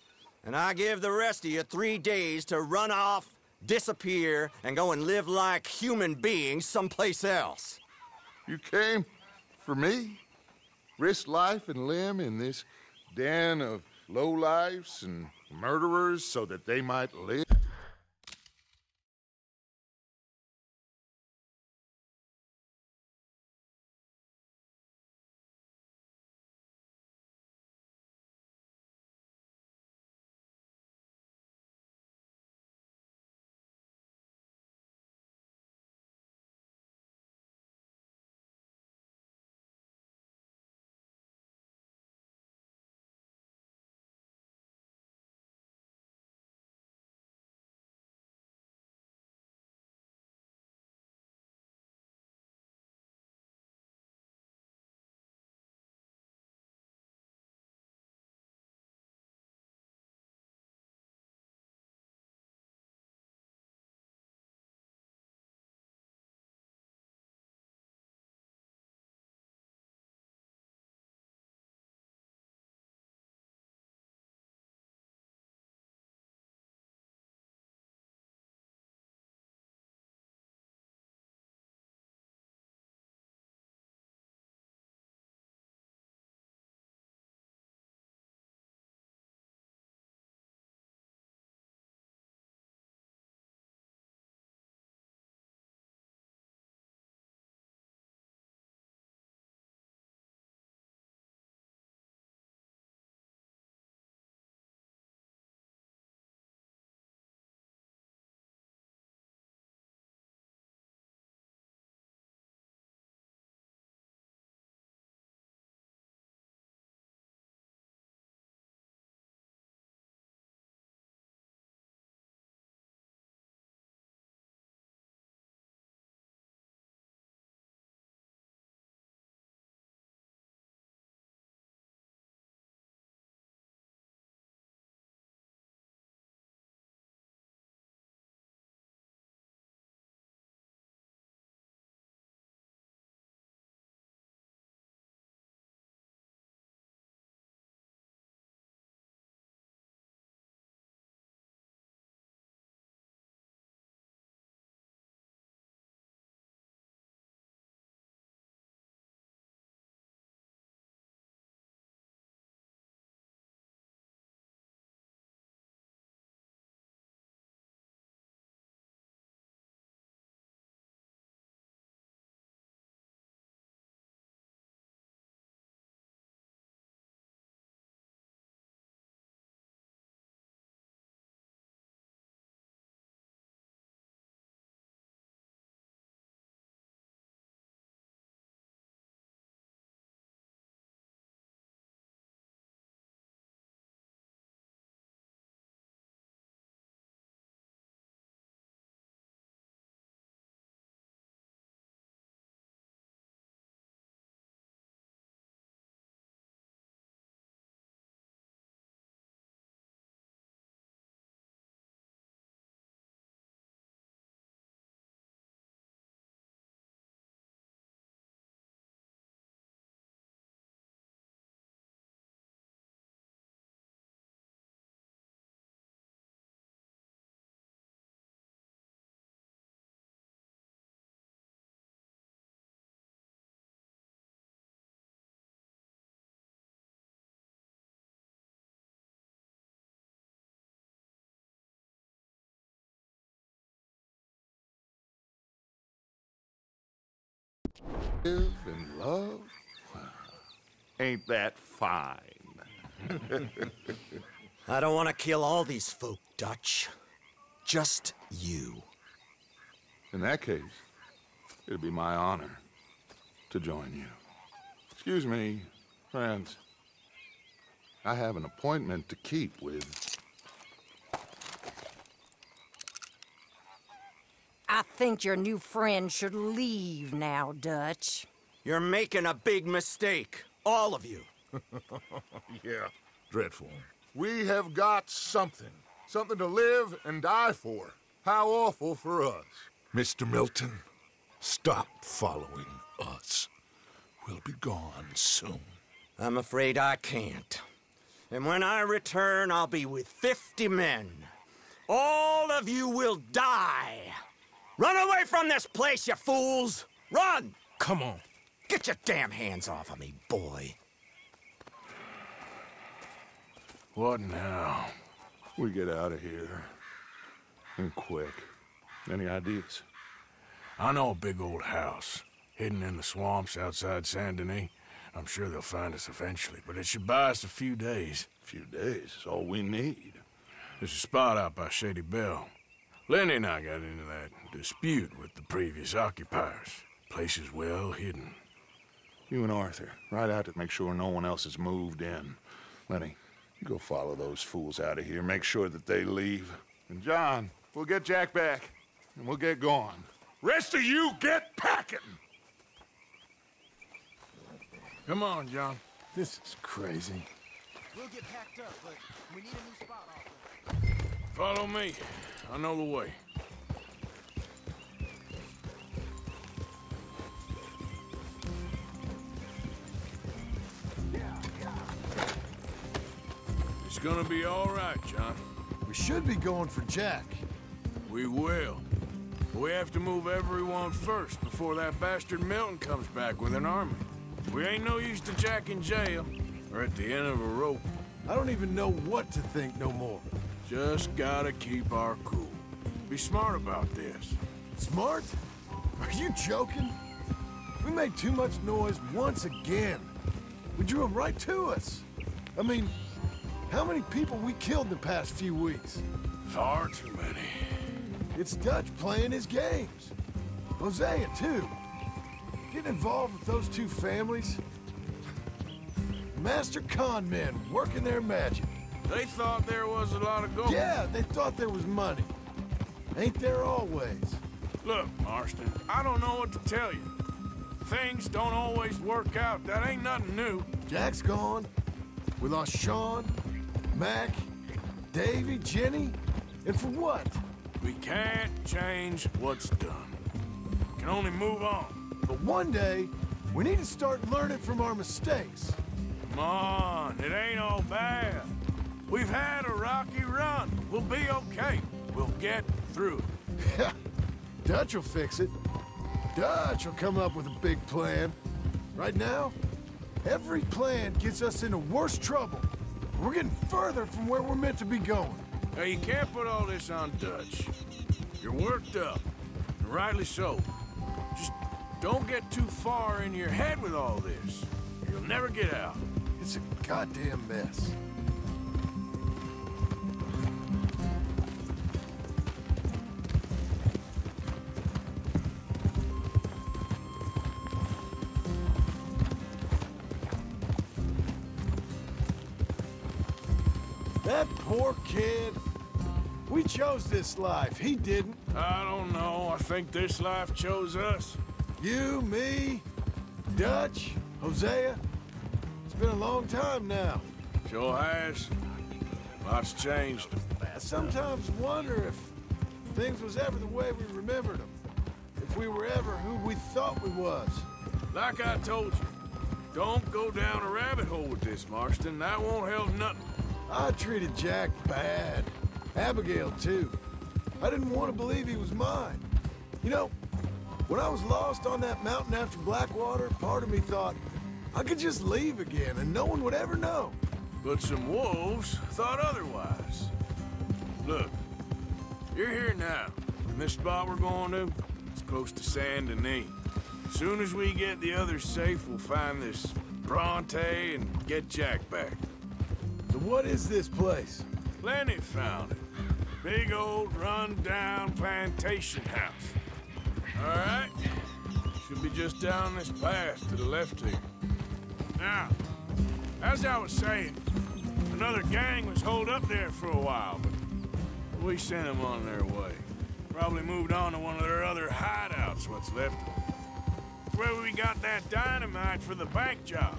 and I give the rest of you 3 days to run off, disappear, and go and live like human beings someplace else. You came for me? Risk life and limb in this den of lowlifes and murderers so that they might live? Live and love? Ain't that fine? I don't want to kill all these folk, Dutch. Just you. In that case, it'd be my honor to join you. Excuse me, friends. I have an appointment to keep with... I think your new friend should leave now, Dutch. You're making a big mistake. All of you. Yeah, dreadful. We have got something Something to live and die for. How awful for us. Mr. Milton, stop following us. We'll be gone soon. I'm afraid I can't. And when I return, I'll be with 50 men. All of you will die. Run away from this place, you fools! Run! Come on. Get your damn hands off of me, boy. What now? We get out of here. And quick. Any ideas? I know a big old house, hidden in the swamps outside Saint Denis. I'm sure they'll find us eventually, but it should buy us a few days. A few days is all we need. There's a spot out by Shady Belle. Lenny and I got into that dispute with the previous occupiers. Place is well hidden. You and Arthur, ride out to make sure no one else has moved in. Lenny, you go follow those fools out of here. Make sure that they leave. And John, we'll get Jack back, and we'll get going. Rest of you, get packing! Come on, John. This is crazy. We'll get packed up, but we need a new spot, Arthur. Follow me. I know the way. It's gonna be all right, John. We should be going for Jack. We will. But we have to move everyone first before that bastard Milton comes back with an army. We ain't no use to Jack in jail or at the end of a rope. I don't even know what to think no more. Just gotta keep our cool. Be smart about this. Smart? Are you joking? We made too much noise once again. We drew them right to us. I mean, how many people we killed in the past few weeks? Far too many. It's Dutch playing his games. Hosea, too. Getting involved with those two families. Master con men working their magic. They thought there was a lot of gold. Yeah, they thought there was money. Ain't there always? Look, Marston, I don't know what to tell you. Things don't always work out. That ain't nothing new. Jack's gone. We lost Sean, Mac, Davy, Jenny. And for what? We can't change what's done. We can only move on. But one day, we need to start learning from our mistakes. Come on, it ain't all bad. We've had a rocky run. We'll be okay. We'll get through it. Dutch will fix it. Dutch will come up with a big plan. Right now, every plan gets us into worse trouble. We're getting further from where we're meant to be going. Hey, you can't put all this on Dutch. You're worked up, and rightly so. Just don't get too far in your head with all this. You'll never get out. It's a goddamn mess. That poor kid. We chose this life. He didn't. I don't know. I think this life chose us. You, me, Dutch, Hosea. It's been a long time now. Sure has. Lots changed. I sometimes wonder if things was ever the way we remembered them. If we were ever who we thought we was. Like I told you, don't go down a rabbit hole with this, Marston. That won't help nothing. I treated Jack bad. Abigail, too. I didn't want to believe he was mine. You know, when I was lost on that mountain after Blackwater, part of me thought I could just leave again and no one would ever know. But some wolves thought otherwise. Look, you're here now. And this spot we're going to, it's close to Saint Denis. As soon as we get the others safe, we'll find this Bronte and get Jack back. So what is this place? Lenny found it. Big old run-down plantation house. All right? Should be just down this path to the left here. Now, as I was saying, another gang was holed up there for a while, but we sent them on their way. Probably moved on to one of their other hideouts, what's left of them. Where we got that dynamite for the bank job.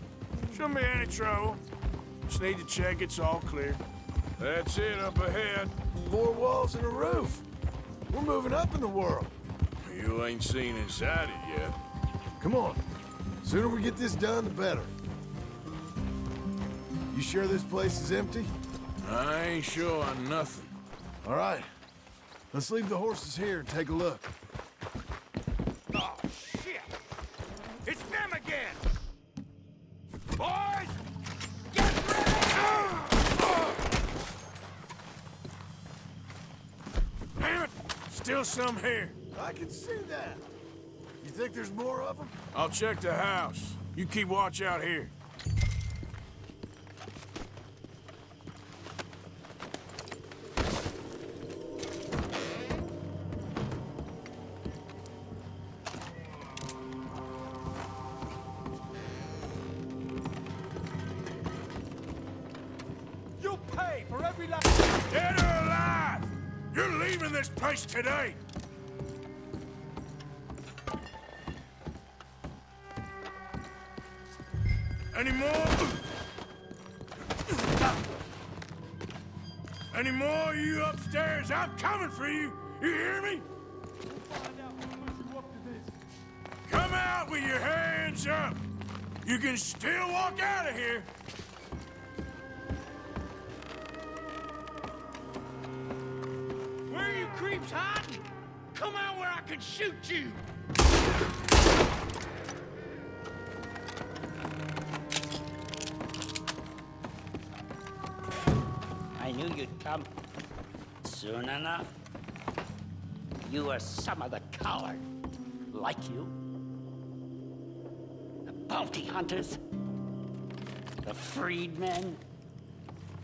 Shouldn't be any trouble. Just need to check it's all clear. That's it up ahead. More walls and a roof. We're moving up in the world. You ain't seen inside it yet. Come on. Sooner we get this done, the better. You sure this place is empty? I ain't sure on nothing. All right. Let's leave the horses here and take a look. Oh, shit! It's them again! Boys! Get ready! Damn it! Still some here. I can see that. You think there's more of them? I'll check the house. You keep watch out here. You'll pay for every last... Dead or alive! You're leaving this place today! Any more? Any more of you upstairs? I'm coming for you! You hear me? Come out with your hands up! You can still walk out of here! Where are you creeps hiding? Come out where I can shoot you! I knew you'd come. Soon enough. You are some of the coward. Like you. The bounty hunters. The freedmen.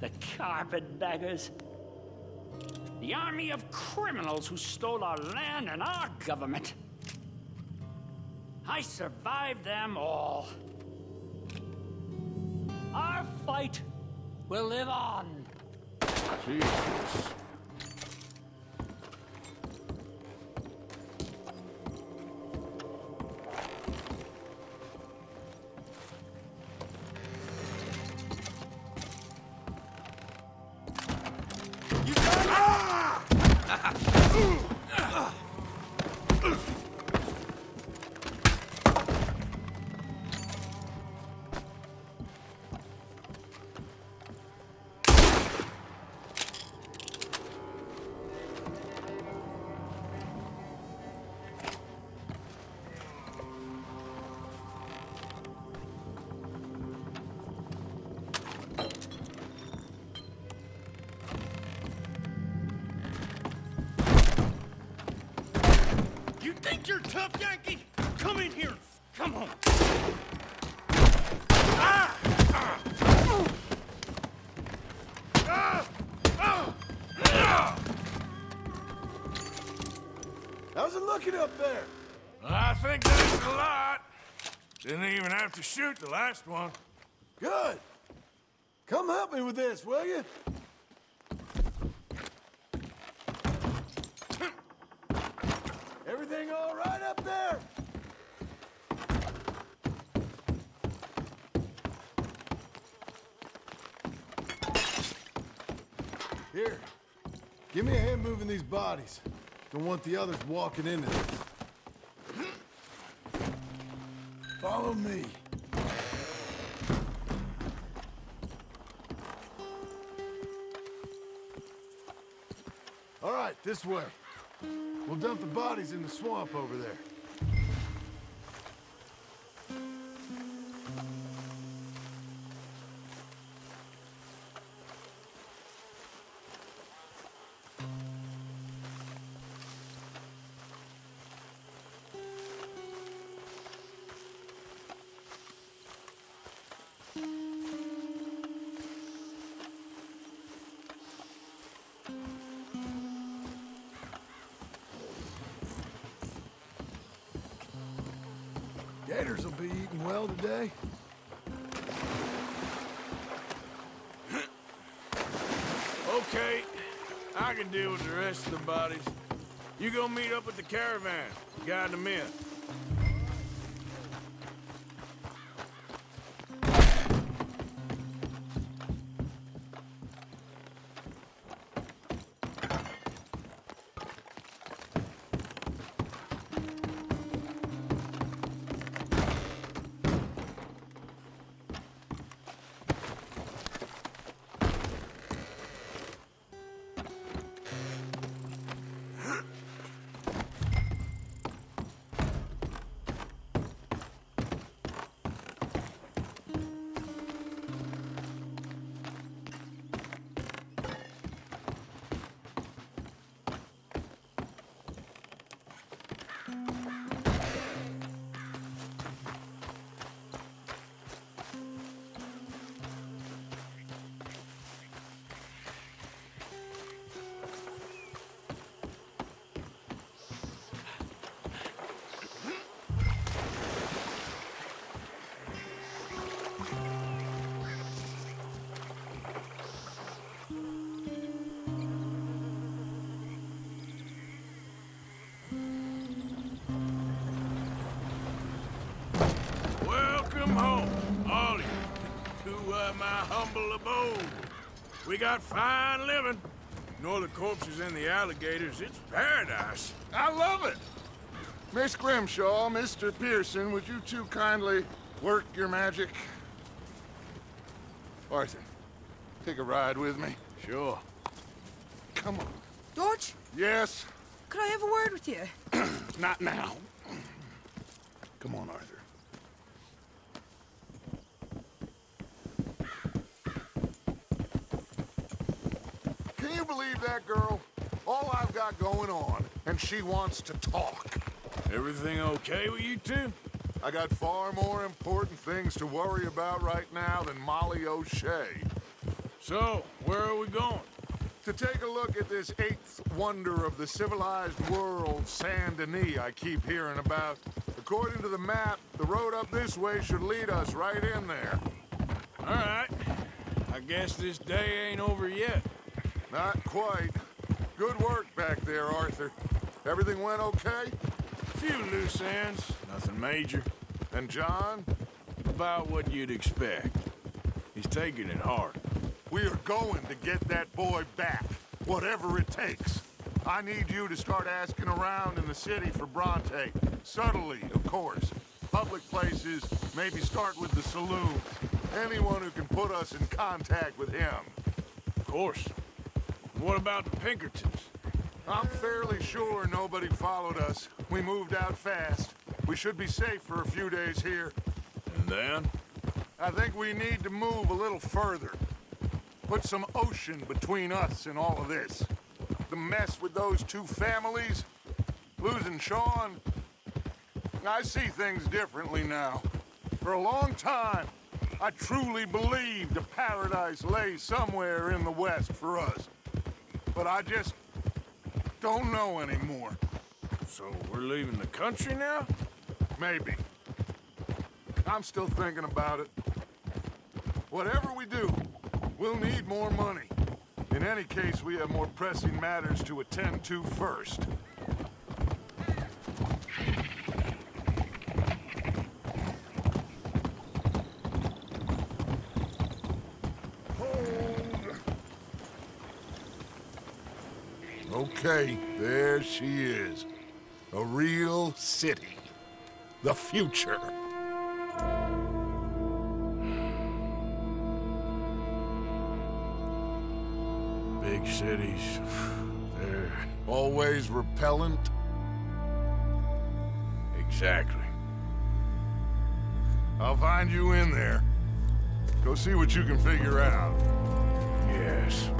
The carpetbaggers. The army of criminals who stole our land and our government. I survived them all. Our fight will live on. Jesus. You think you're tough, Yankee? Come in here. Come on. How's it looking up there? I think that's a lot. Didn't even have to shoot the last one. Good. Come help me with this, will you? Everything all right up there? Here. Give me a hand moving these bodies. Don't want the others walking into this. Follow me. All right, this way. We'll dump the bodies in the swamp over there. Gators will be eating well today. Okay, I can deal with the rest of the bodies. You go meet up with the caravan. Guide them in. my humble abode. We got fine living. Ignore the corpses and the alligators, it's paradise. I love it! Miss Grimshaw, Mr. Pearson, would you two kindly work your magic? Arthur, take a ride with me. Sure. Come on. George? Yes? Could I have a word with you? Not now. Come on, Arthur. Can you believe that girl? All I've got going on, and she wants to talk. Everything okay with you two? I got far more important things to worry about right now than Molly O'Shea. So, where are we going? To take a look at this eighth wonder of the civilized world, Saint Denis, I keep hearing about. According to the map, the road up this way should lead us right in there. All right. I guess this day ain't over yet. Not quite. Good work back there, Arthur. Everything went okay? A few loose ends, nothing major. And John? About what you'd expect. He's taking it hard. We are going to get that boy back, whatever it takes. I need you to start asking around in the city for Bronte. Subtly, of course. Public places, maybe start with the saloons. Anyone who can put us in contact with him. Of course. What about the Pinkertons? I'm fairly sure nobody followed us. We moved out fast. We should be safe for a few days here. And then? I think we need to move a little further. Put some ocean between us and all of this. The mess with those two families, losing Sean. I see things differently now. For a long time, I truly believed a paradise lay somewhere in the West for us. But I just don't know anymore. So we're leaving the country now? Maybe. I'm still thinking about it. Whatever we do, we'll need more money. In any case, we have more pressing matters to attend to first. Okay, there she is. A real city. The future. Big cities, they're always repellent. Exactly. I'll find you in there. Go see what you can figure out. Yes.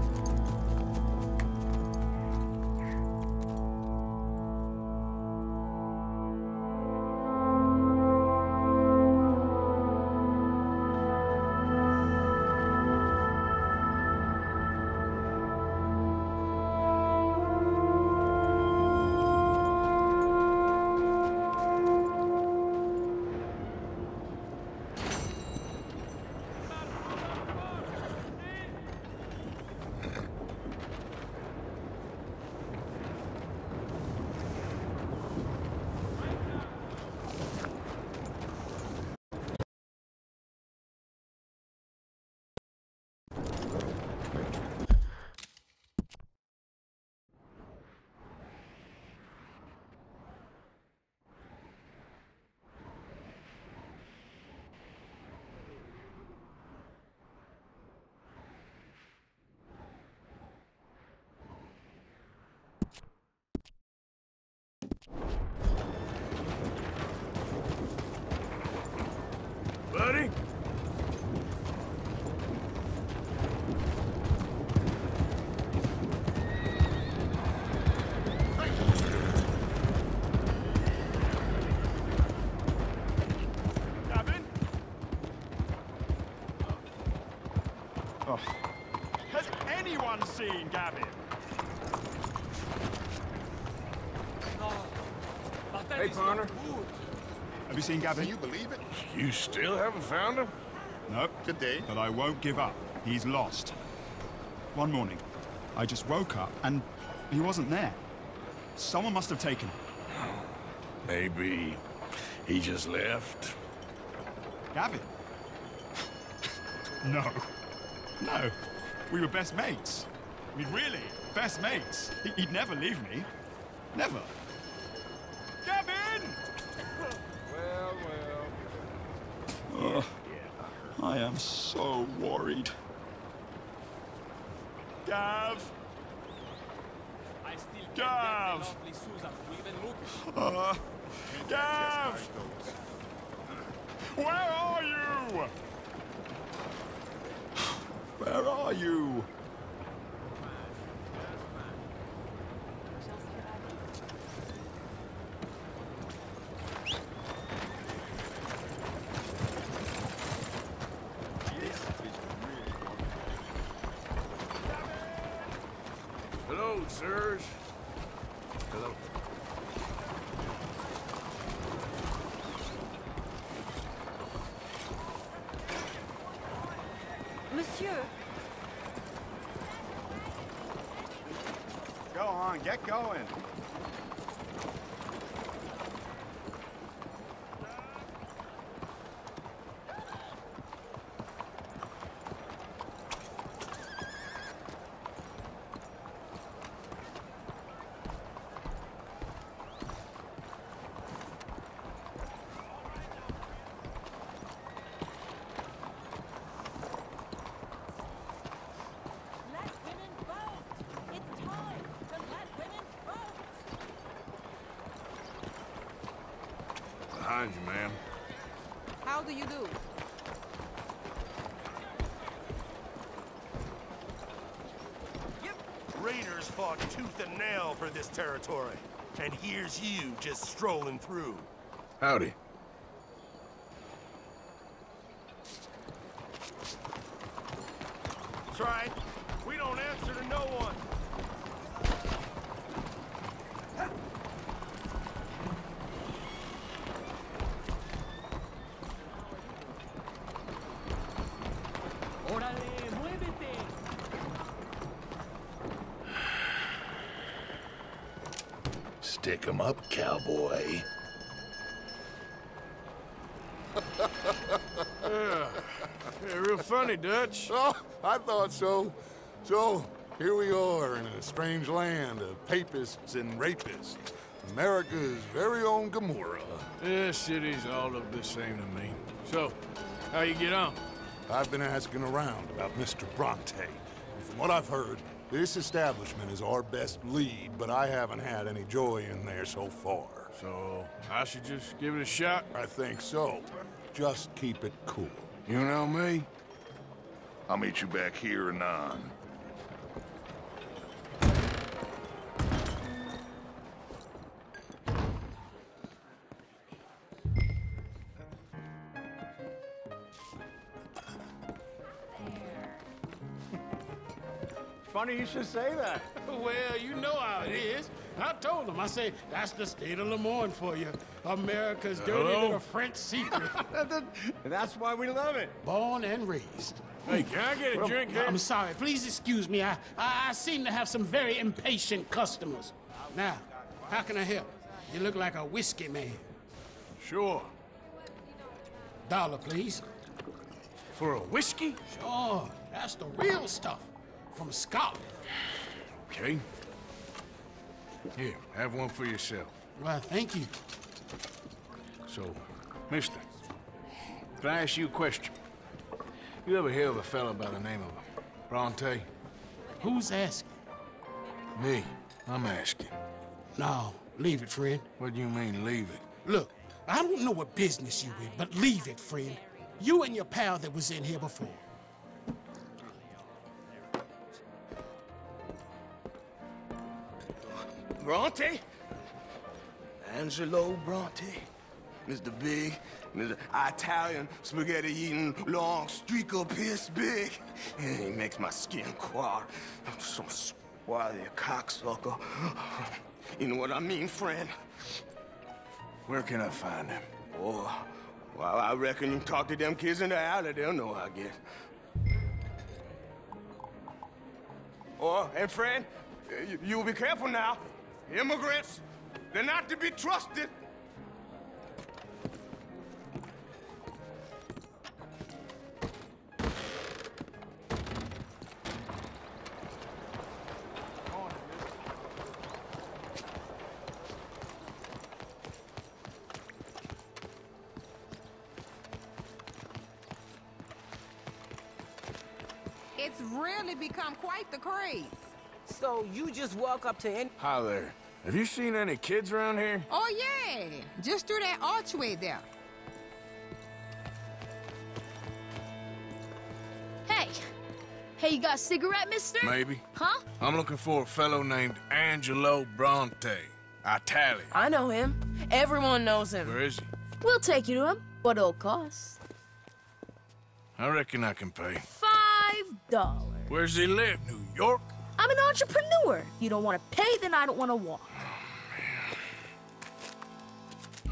Buddy? Gavin? Oh. Has anyone seen Gavin? Hey, partner. Have you seen Gavin? Can you believe it? You still haven't found him? Nope. Today? But I won't give up. He's lost. One morning, I just woke up and he wasn't there. Someone must have taken him. Maybe he just left. Gavin? No. No, we were best mates. I mean, really, best mates. He'd never leave me. Never. Gavin! Well. I am so worried. Gav! Gav! Gav! Where are you? Where are you? Hello, sirs. Hello. Monsieur. Go on, get going. Behind you, ma'am. How do you do? Raiders fought tooth and nail for this territory. And here's you just strolling through. Howdy. That's right. We don't answer to no one. Stick 'em up, cowboy. Yeah, real funny, Dutch. Oh, I thought so. So, here we are in a strange land of papists and rapists. America's very own Gomorrah. This city's all look the same to me. So, how you get on? I've been asking around about Mr. Bronte. And from what I've heard, this establishment is our best lead, but I haven't had any joy in there so far. So, I should just give it a shot? I think so. Just keep it cool. You know me? I'll meet you back here anon. Funny you should say that. Well, you know how it is. I told him. I said, that's the state of Lemoyne for you. America's dirty little French secret. That's why we love it. Born and raised. Hey, can I get a drink here? I'm sorry. Please excuse me. I seem to have some very impatient customers. Now, how can I help? You look like a whiskey man. Sure. $1, please. For a whiskey? Sure. That's the real stuff. From Scotland. Okay. Here, have one for yourself. Well, thank you. So, mister, can I ask you a question? You ever hear of a fella by the name of Bronte? Who's asking? Me. I'm asking. No, leave it, friend. What do you mean, leave it? Look, I don't know what business you in, but leave it, friend. You and your pal that was in here before. Bronte? Angelo Bronte? Mr. Big, Mr. Italian, spaghetti-eating, long streaker piss big. He makes my skin crawl. I'm so swarthy, cocksucker. You know what I mean, friend? Where can I find him? Oh, well, I reckon you can talk to them kids in the alley. They'll know, I guess. Oh, and friend, you be careful now. Immigrants, they're not to be trusted. It's really become quite the craze. So you just walk up to any... Hi there. Have you seen any kids around here? Oh, yeah. Just through that archway there. Hey. Hey, you got a cigarette, mister? Maybe. Huh? I'm looking for a fellow named Angelo Bronte. Italian. I know him. Everyone knows him. Where is he? We'll take you to him. What it'll cost? I reckon I can pay. $5. Where's he live? New York? I'm an entrepreneur. If you don't want to pay, then I don't want to walk.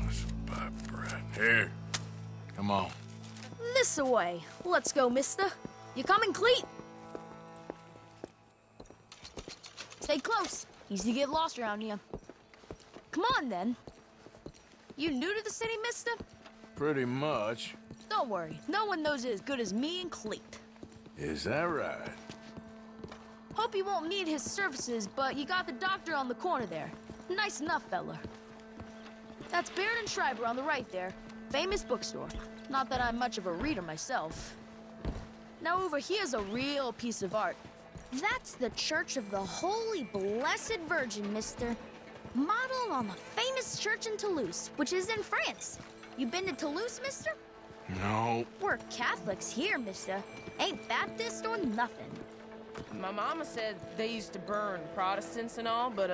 Let's buy bread. Here. Come on. This away. Let's go, mister. You coming, Cleet? Stay close. Easy to get lost around here. Come on, then. You new to the city, mister? Pretty much. Don't worry. No one knows it as good as me and Cleet. Is that right? Hope you won't need his services, but you got the doctor on the corner there. Nice enough, fella. That's Baird and Schreiber on the right there. Famous bookstore. Not that I'm much of a reader myself. Now over here's a real piece of art. That's the Church of the Holy Blessed Virgin, mister. Modeled on the famous church in Toulouse, which is in France. You been to Toulouse, mister? No. We're Catholics here, mister. Ain't Baptist or nothing. My mama said they used to burn Protestants and all, but,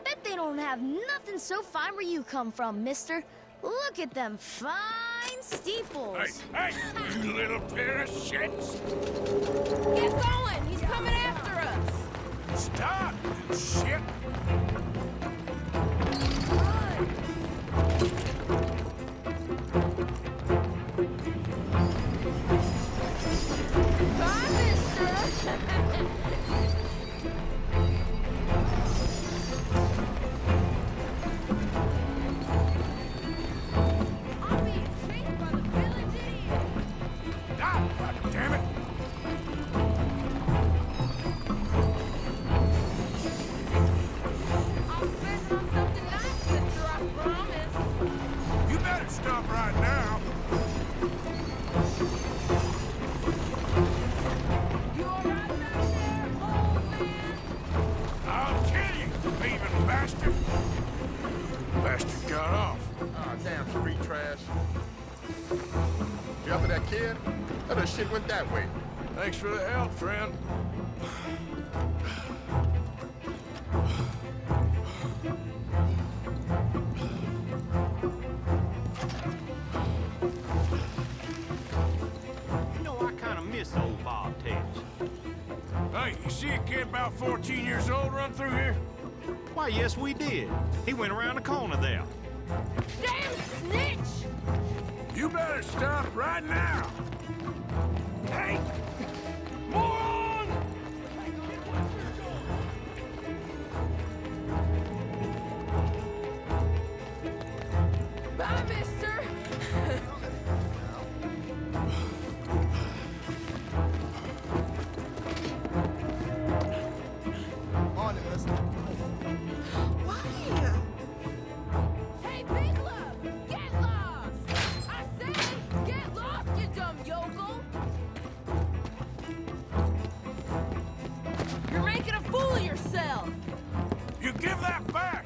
Bet they don't have nothing so fine where you come from, mister. Look at them fine steeples. Hey, you little pair of shits! Get going! He's coming after us! Stop, you shit! Bye, mister! Damn it! You better stop right now. You all right back there, old man? I'll kill you, thieving bastard. Bastard got off. Ah, damn street trash. You after that kid? Oh, that shit went that way. Thanks for the help, friend. You know, I kind of miss old Bob Taylor. Hey, you see a kid about 14 years old run through here? Why, yes, we did. He went around the corner there. Damn snitch! You better stop right now. Hey! Moron! Bye, mister! On it, mister. Hey, Big Love! Get lost! I said, get lost, you dumb yokel! You're making a fool of yourself! You give that back!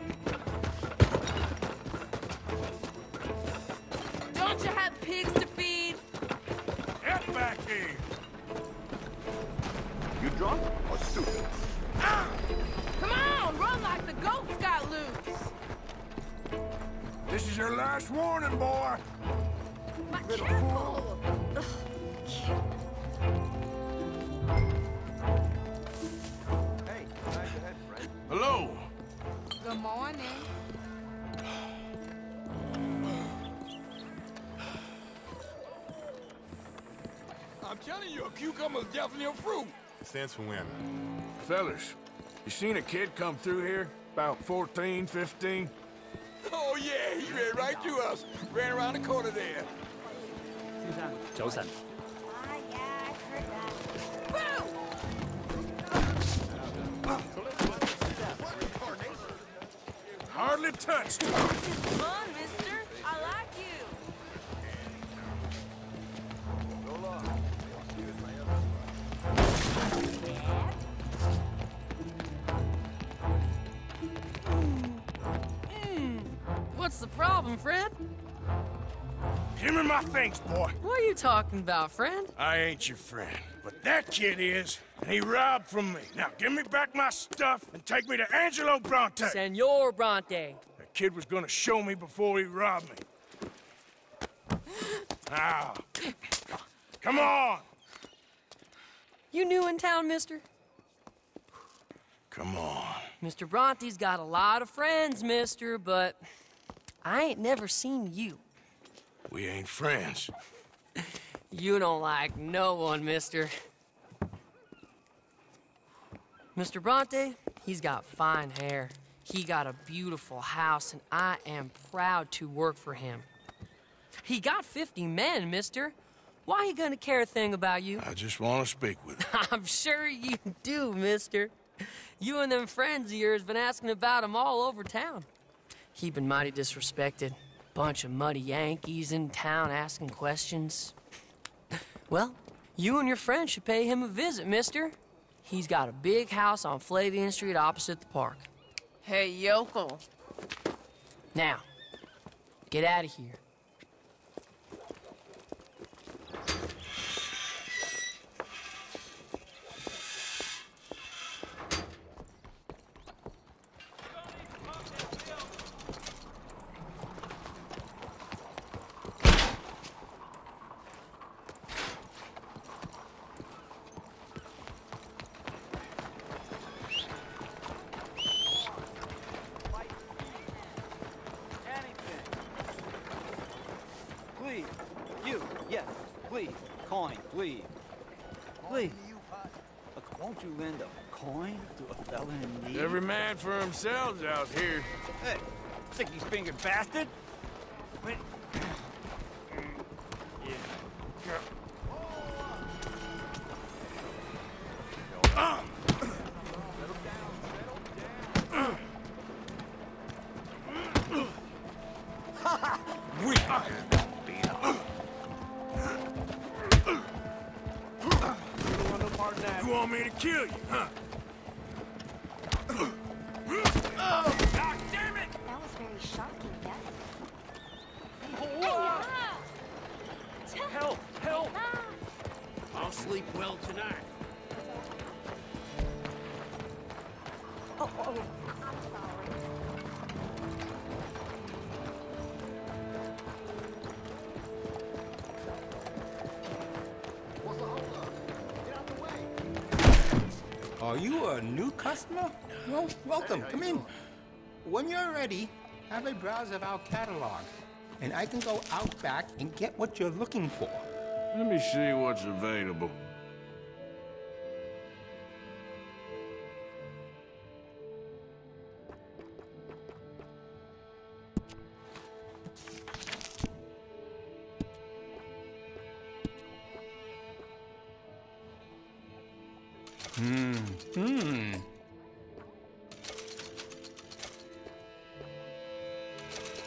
Don't you have pigs to feed? Get back here! You drunk or stupid? Come on, run like the goats got loose! This is your last warning, boy! Little fool! Hey, how's your head, friend? Hello? Good morning. I'm telling you, a cucumber's definitely a fruit. Since when? Fellas, you seen a kid come through here? About 14, 15? Oh, yeah, he ran right through us. Ran around the corner there. 早晨。 Hardly touched. Come on, mister. I like you. What's the problem, friend? Give me my things, boy. What are you talking about, friend? I ain't your friend, but that kid is, and he robbed from me. Now give me back my stuff and take me to Angelo Bronte. Senor Bronte. That kid was gonna show me before he robbed me. Now, come on. You new in town, mister? Come on. Mr. Bronte's got a lot of friends, mister, but I ain't never seen you. We ain't friends. You don't like no one, mister. Mr. Bronte, he's got fine hair. He got a beautiful house, and I am proud to work for him. He got 50 men, mister. Why he gonna care a thing about you? I just want to speak with him. I'm sure you do, mister. You and them friends of yours been asking about him all over town. He been mighty disrespected. Bunch of muddy Yankees in town asking questions. Well, you and your friend should pay him a visit, mister. He's got a big house on Flavian Street opposite the park. Hey, yokel. Now, get out of here. Please. You. Yes. Please. Coin. Please. Please. Look, won't you lend a coin to a fella in need? Every man for himself out here. Hey, sticky-fingered bastard. Wait. You want me to kill you, huh? Oh, God damn it! That was very shocking, yes? Help! Help! I'll sleep well tonight. Oh, I'm sorry. Are you a new customer? Well, welcome. Come in. When you're ready, have a browse of our catalog, and I can go out back and get what you're looking for. Let me see what's available.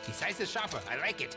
Besides the shopper, I like it.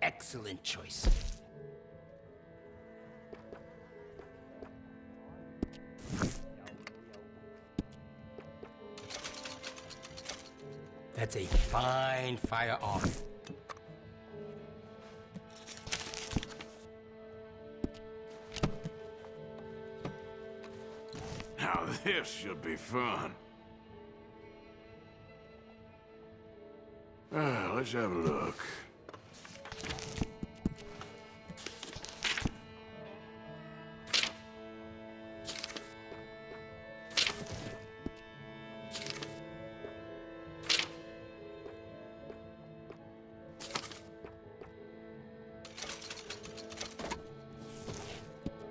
Excellent choice. That's a fine firearm. Now this should be fun. Let's have a look.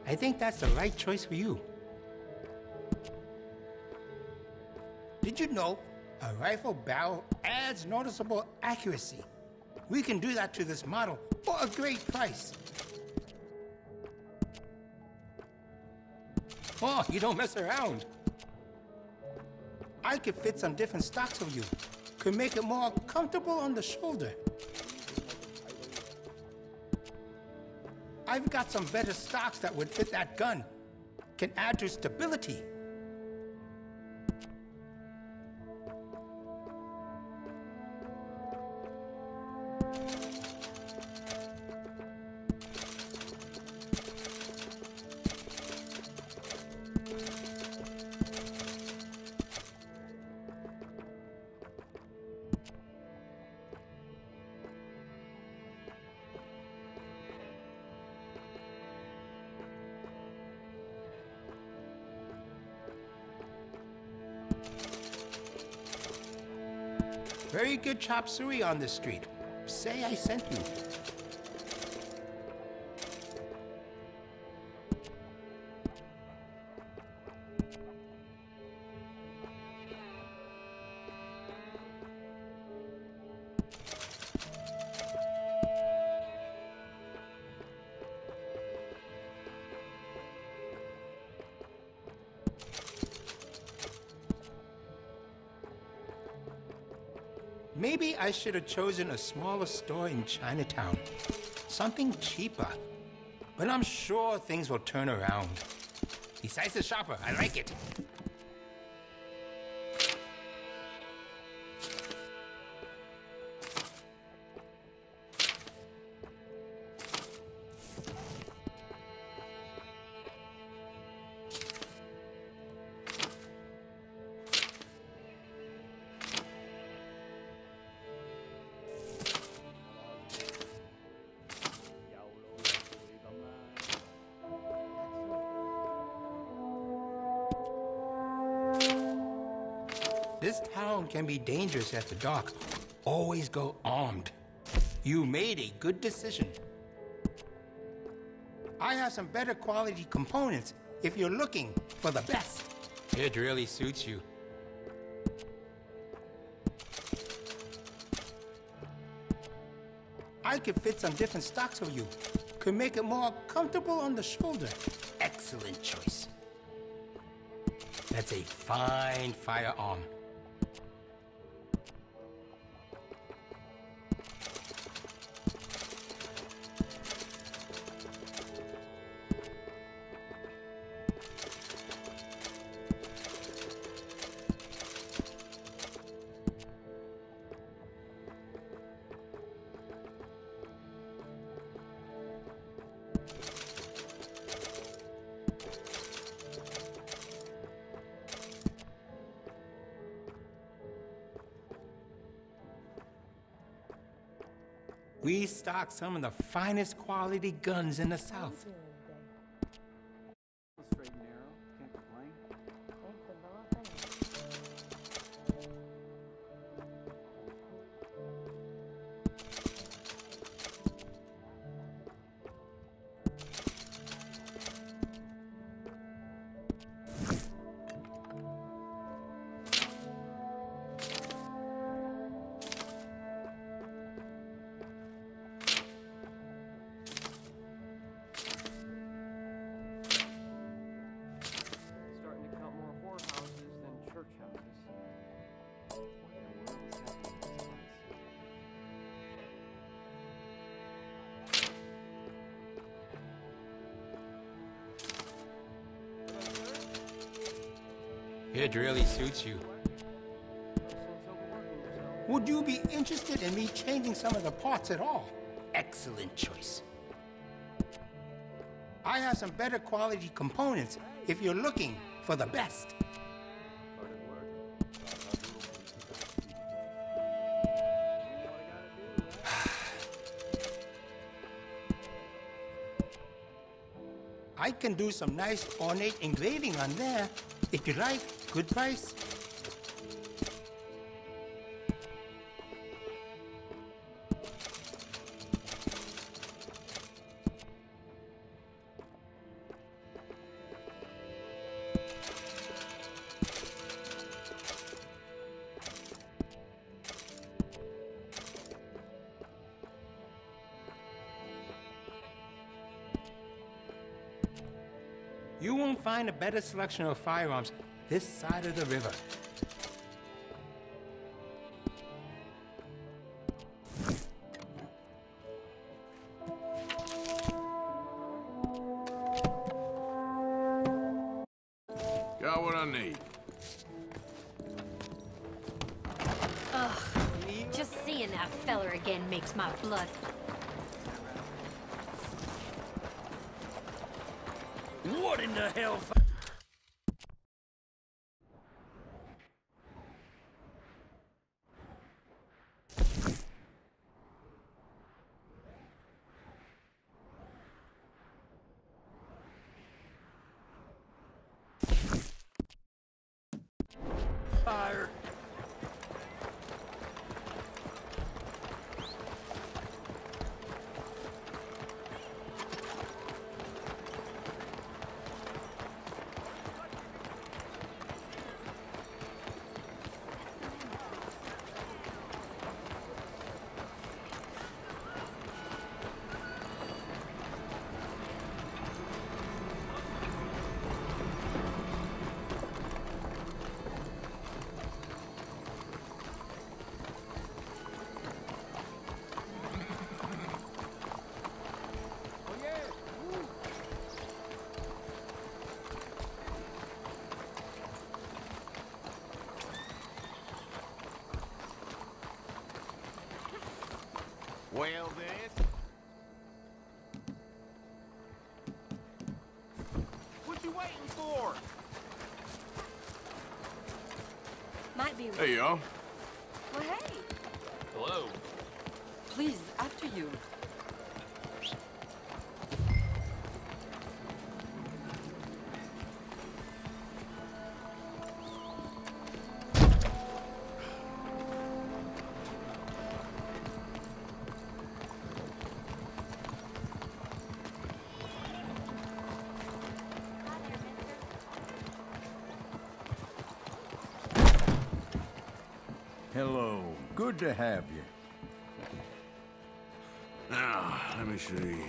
I think that's the right choice for you. Did you know A rifle barrel adds noticeable accuracy. We can do that to this model for a great price. Oh, you don't mess around. I could fit some different stocks of you. Could make it more comfortable on the shoulder. I've got some better stocks that would fit that gun. Can add to stability. Very good chop suey on this street. Say I sent you. Maybe I should have chosen a smaller store in Chinatown. Something cheaper. But I'm sure things will turn around. Besides the shopper, I like it. This town can be dangerous at the dark. Always go armed. You made a good decision. I have some better quality components if you're looking for the best. It really suits you. I could fit some different stocks of you. Could make it more comfortable on the shoulder. Excellent choice. That's a fine firearm. We stock some of the finest quality guns in the South. Straight and narrow, can't complain. Starting to count more whorehouses than church houses. What in the world is happening to this place? It really suits you. Would you be interested in me changing some of the parts at all? Excellent choice. I have some better quality components if you're looking for the best. I can do some nice ornate engraving on there. If you like, good price. can't find a better selection of firearms this side of the river. Got what I need. Ugh, just seeing that feller again makes my blood. What in the hell? Fire. Well, then. What you waiting for? Might be. Hey, y'all. Well, hey. Hello. Please, after you. Hello. Good to have you. Now, let me see.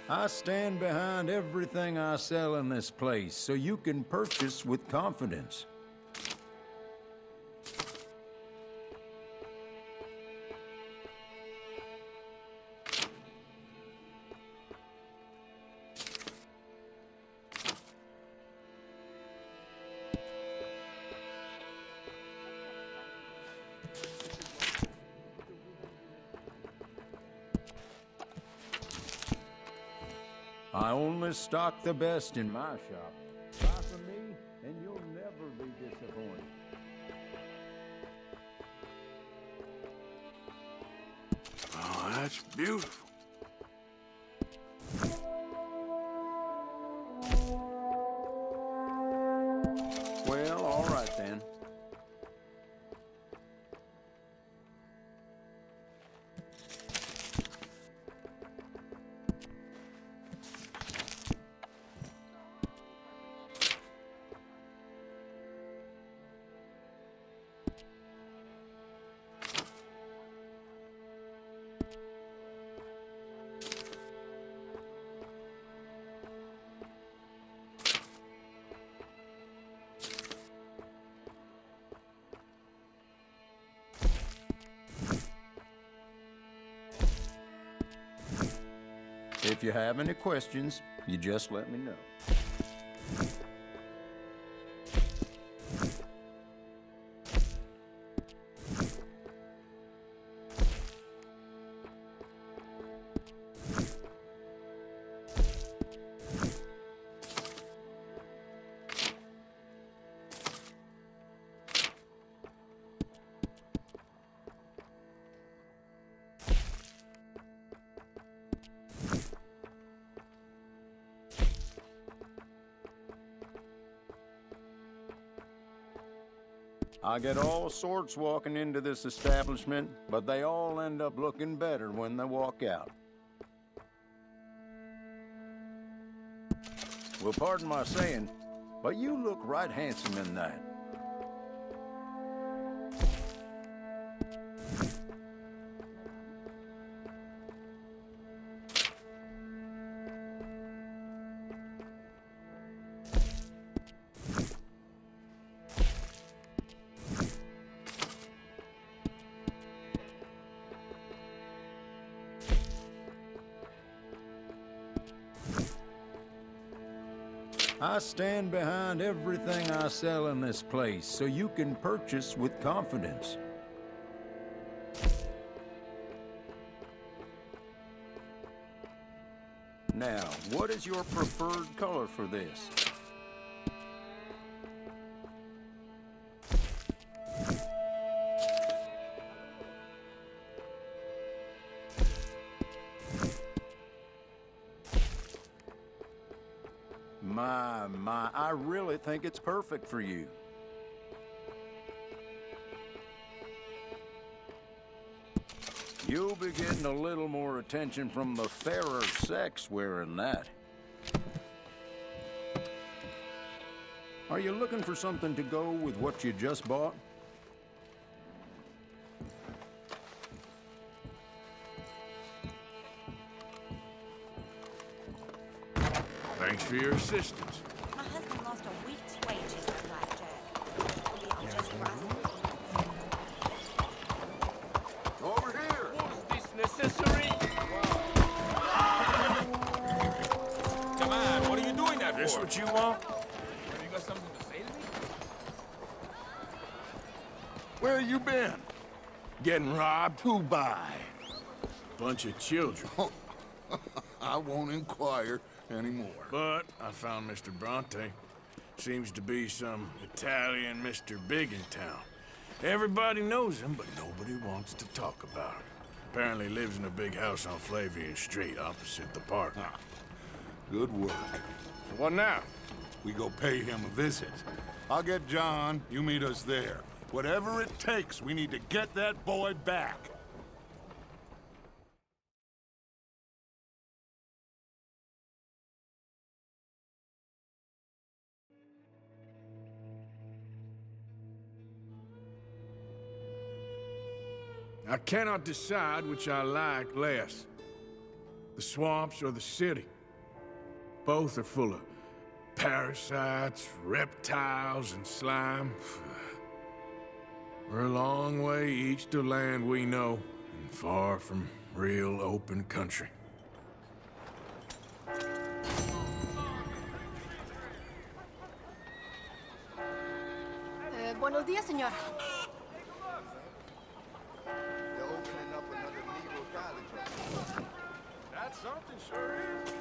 I stand behind everything I sell in this place, so you can purchase with confidence. I only stock the best in my shop. Buy from me, and you'll never be disappointed. Oh, that's beautiful. Well, all right then. If you have any questions, you just let me know. I get all sorts walking into this establishment, but they all end up looking better when they walk out. Well, pardon my saying, but you look right handsome in that. I stand behind everything I sell in this place, so you can purchase with confidence. Now, what is your preferred color for this? My, I really think it's perfect for you. You'll be getting a little more attention from the fairer sex wearing that. Are you looking for something to go with what you just bought? Thanks for your assistance. My husband lost a week's wages at blackjack. We all just Over here! Was this necessary? Come on, what are you doing that for? This what you want? Have you got something to say to me? Where you been? Getting robbed? Who by? Bunch of children. I won't inquire anymore. But I found Mr. Bronte. Seems to be some Italian Mr. Big in town. Everybody knows him, but nobody wants to talk about him. Apparently lives in a big house on Flavian Street, opposite the park. Good work. So what now? We go pay him a visit. I'll get John, you meet us there. Whatever it takes, we need to get that boy back. I cannot decide which I like less. The swamps or the city. Both are full of parasites, reptiles, and slime. We're a long way east of land we know, and far from real open country. Buenos días, señor. They're opening up another Negro college. That's something, sure is.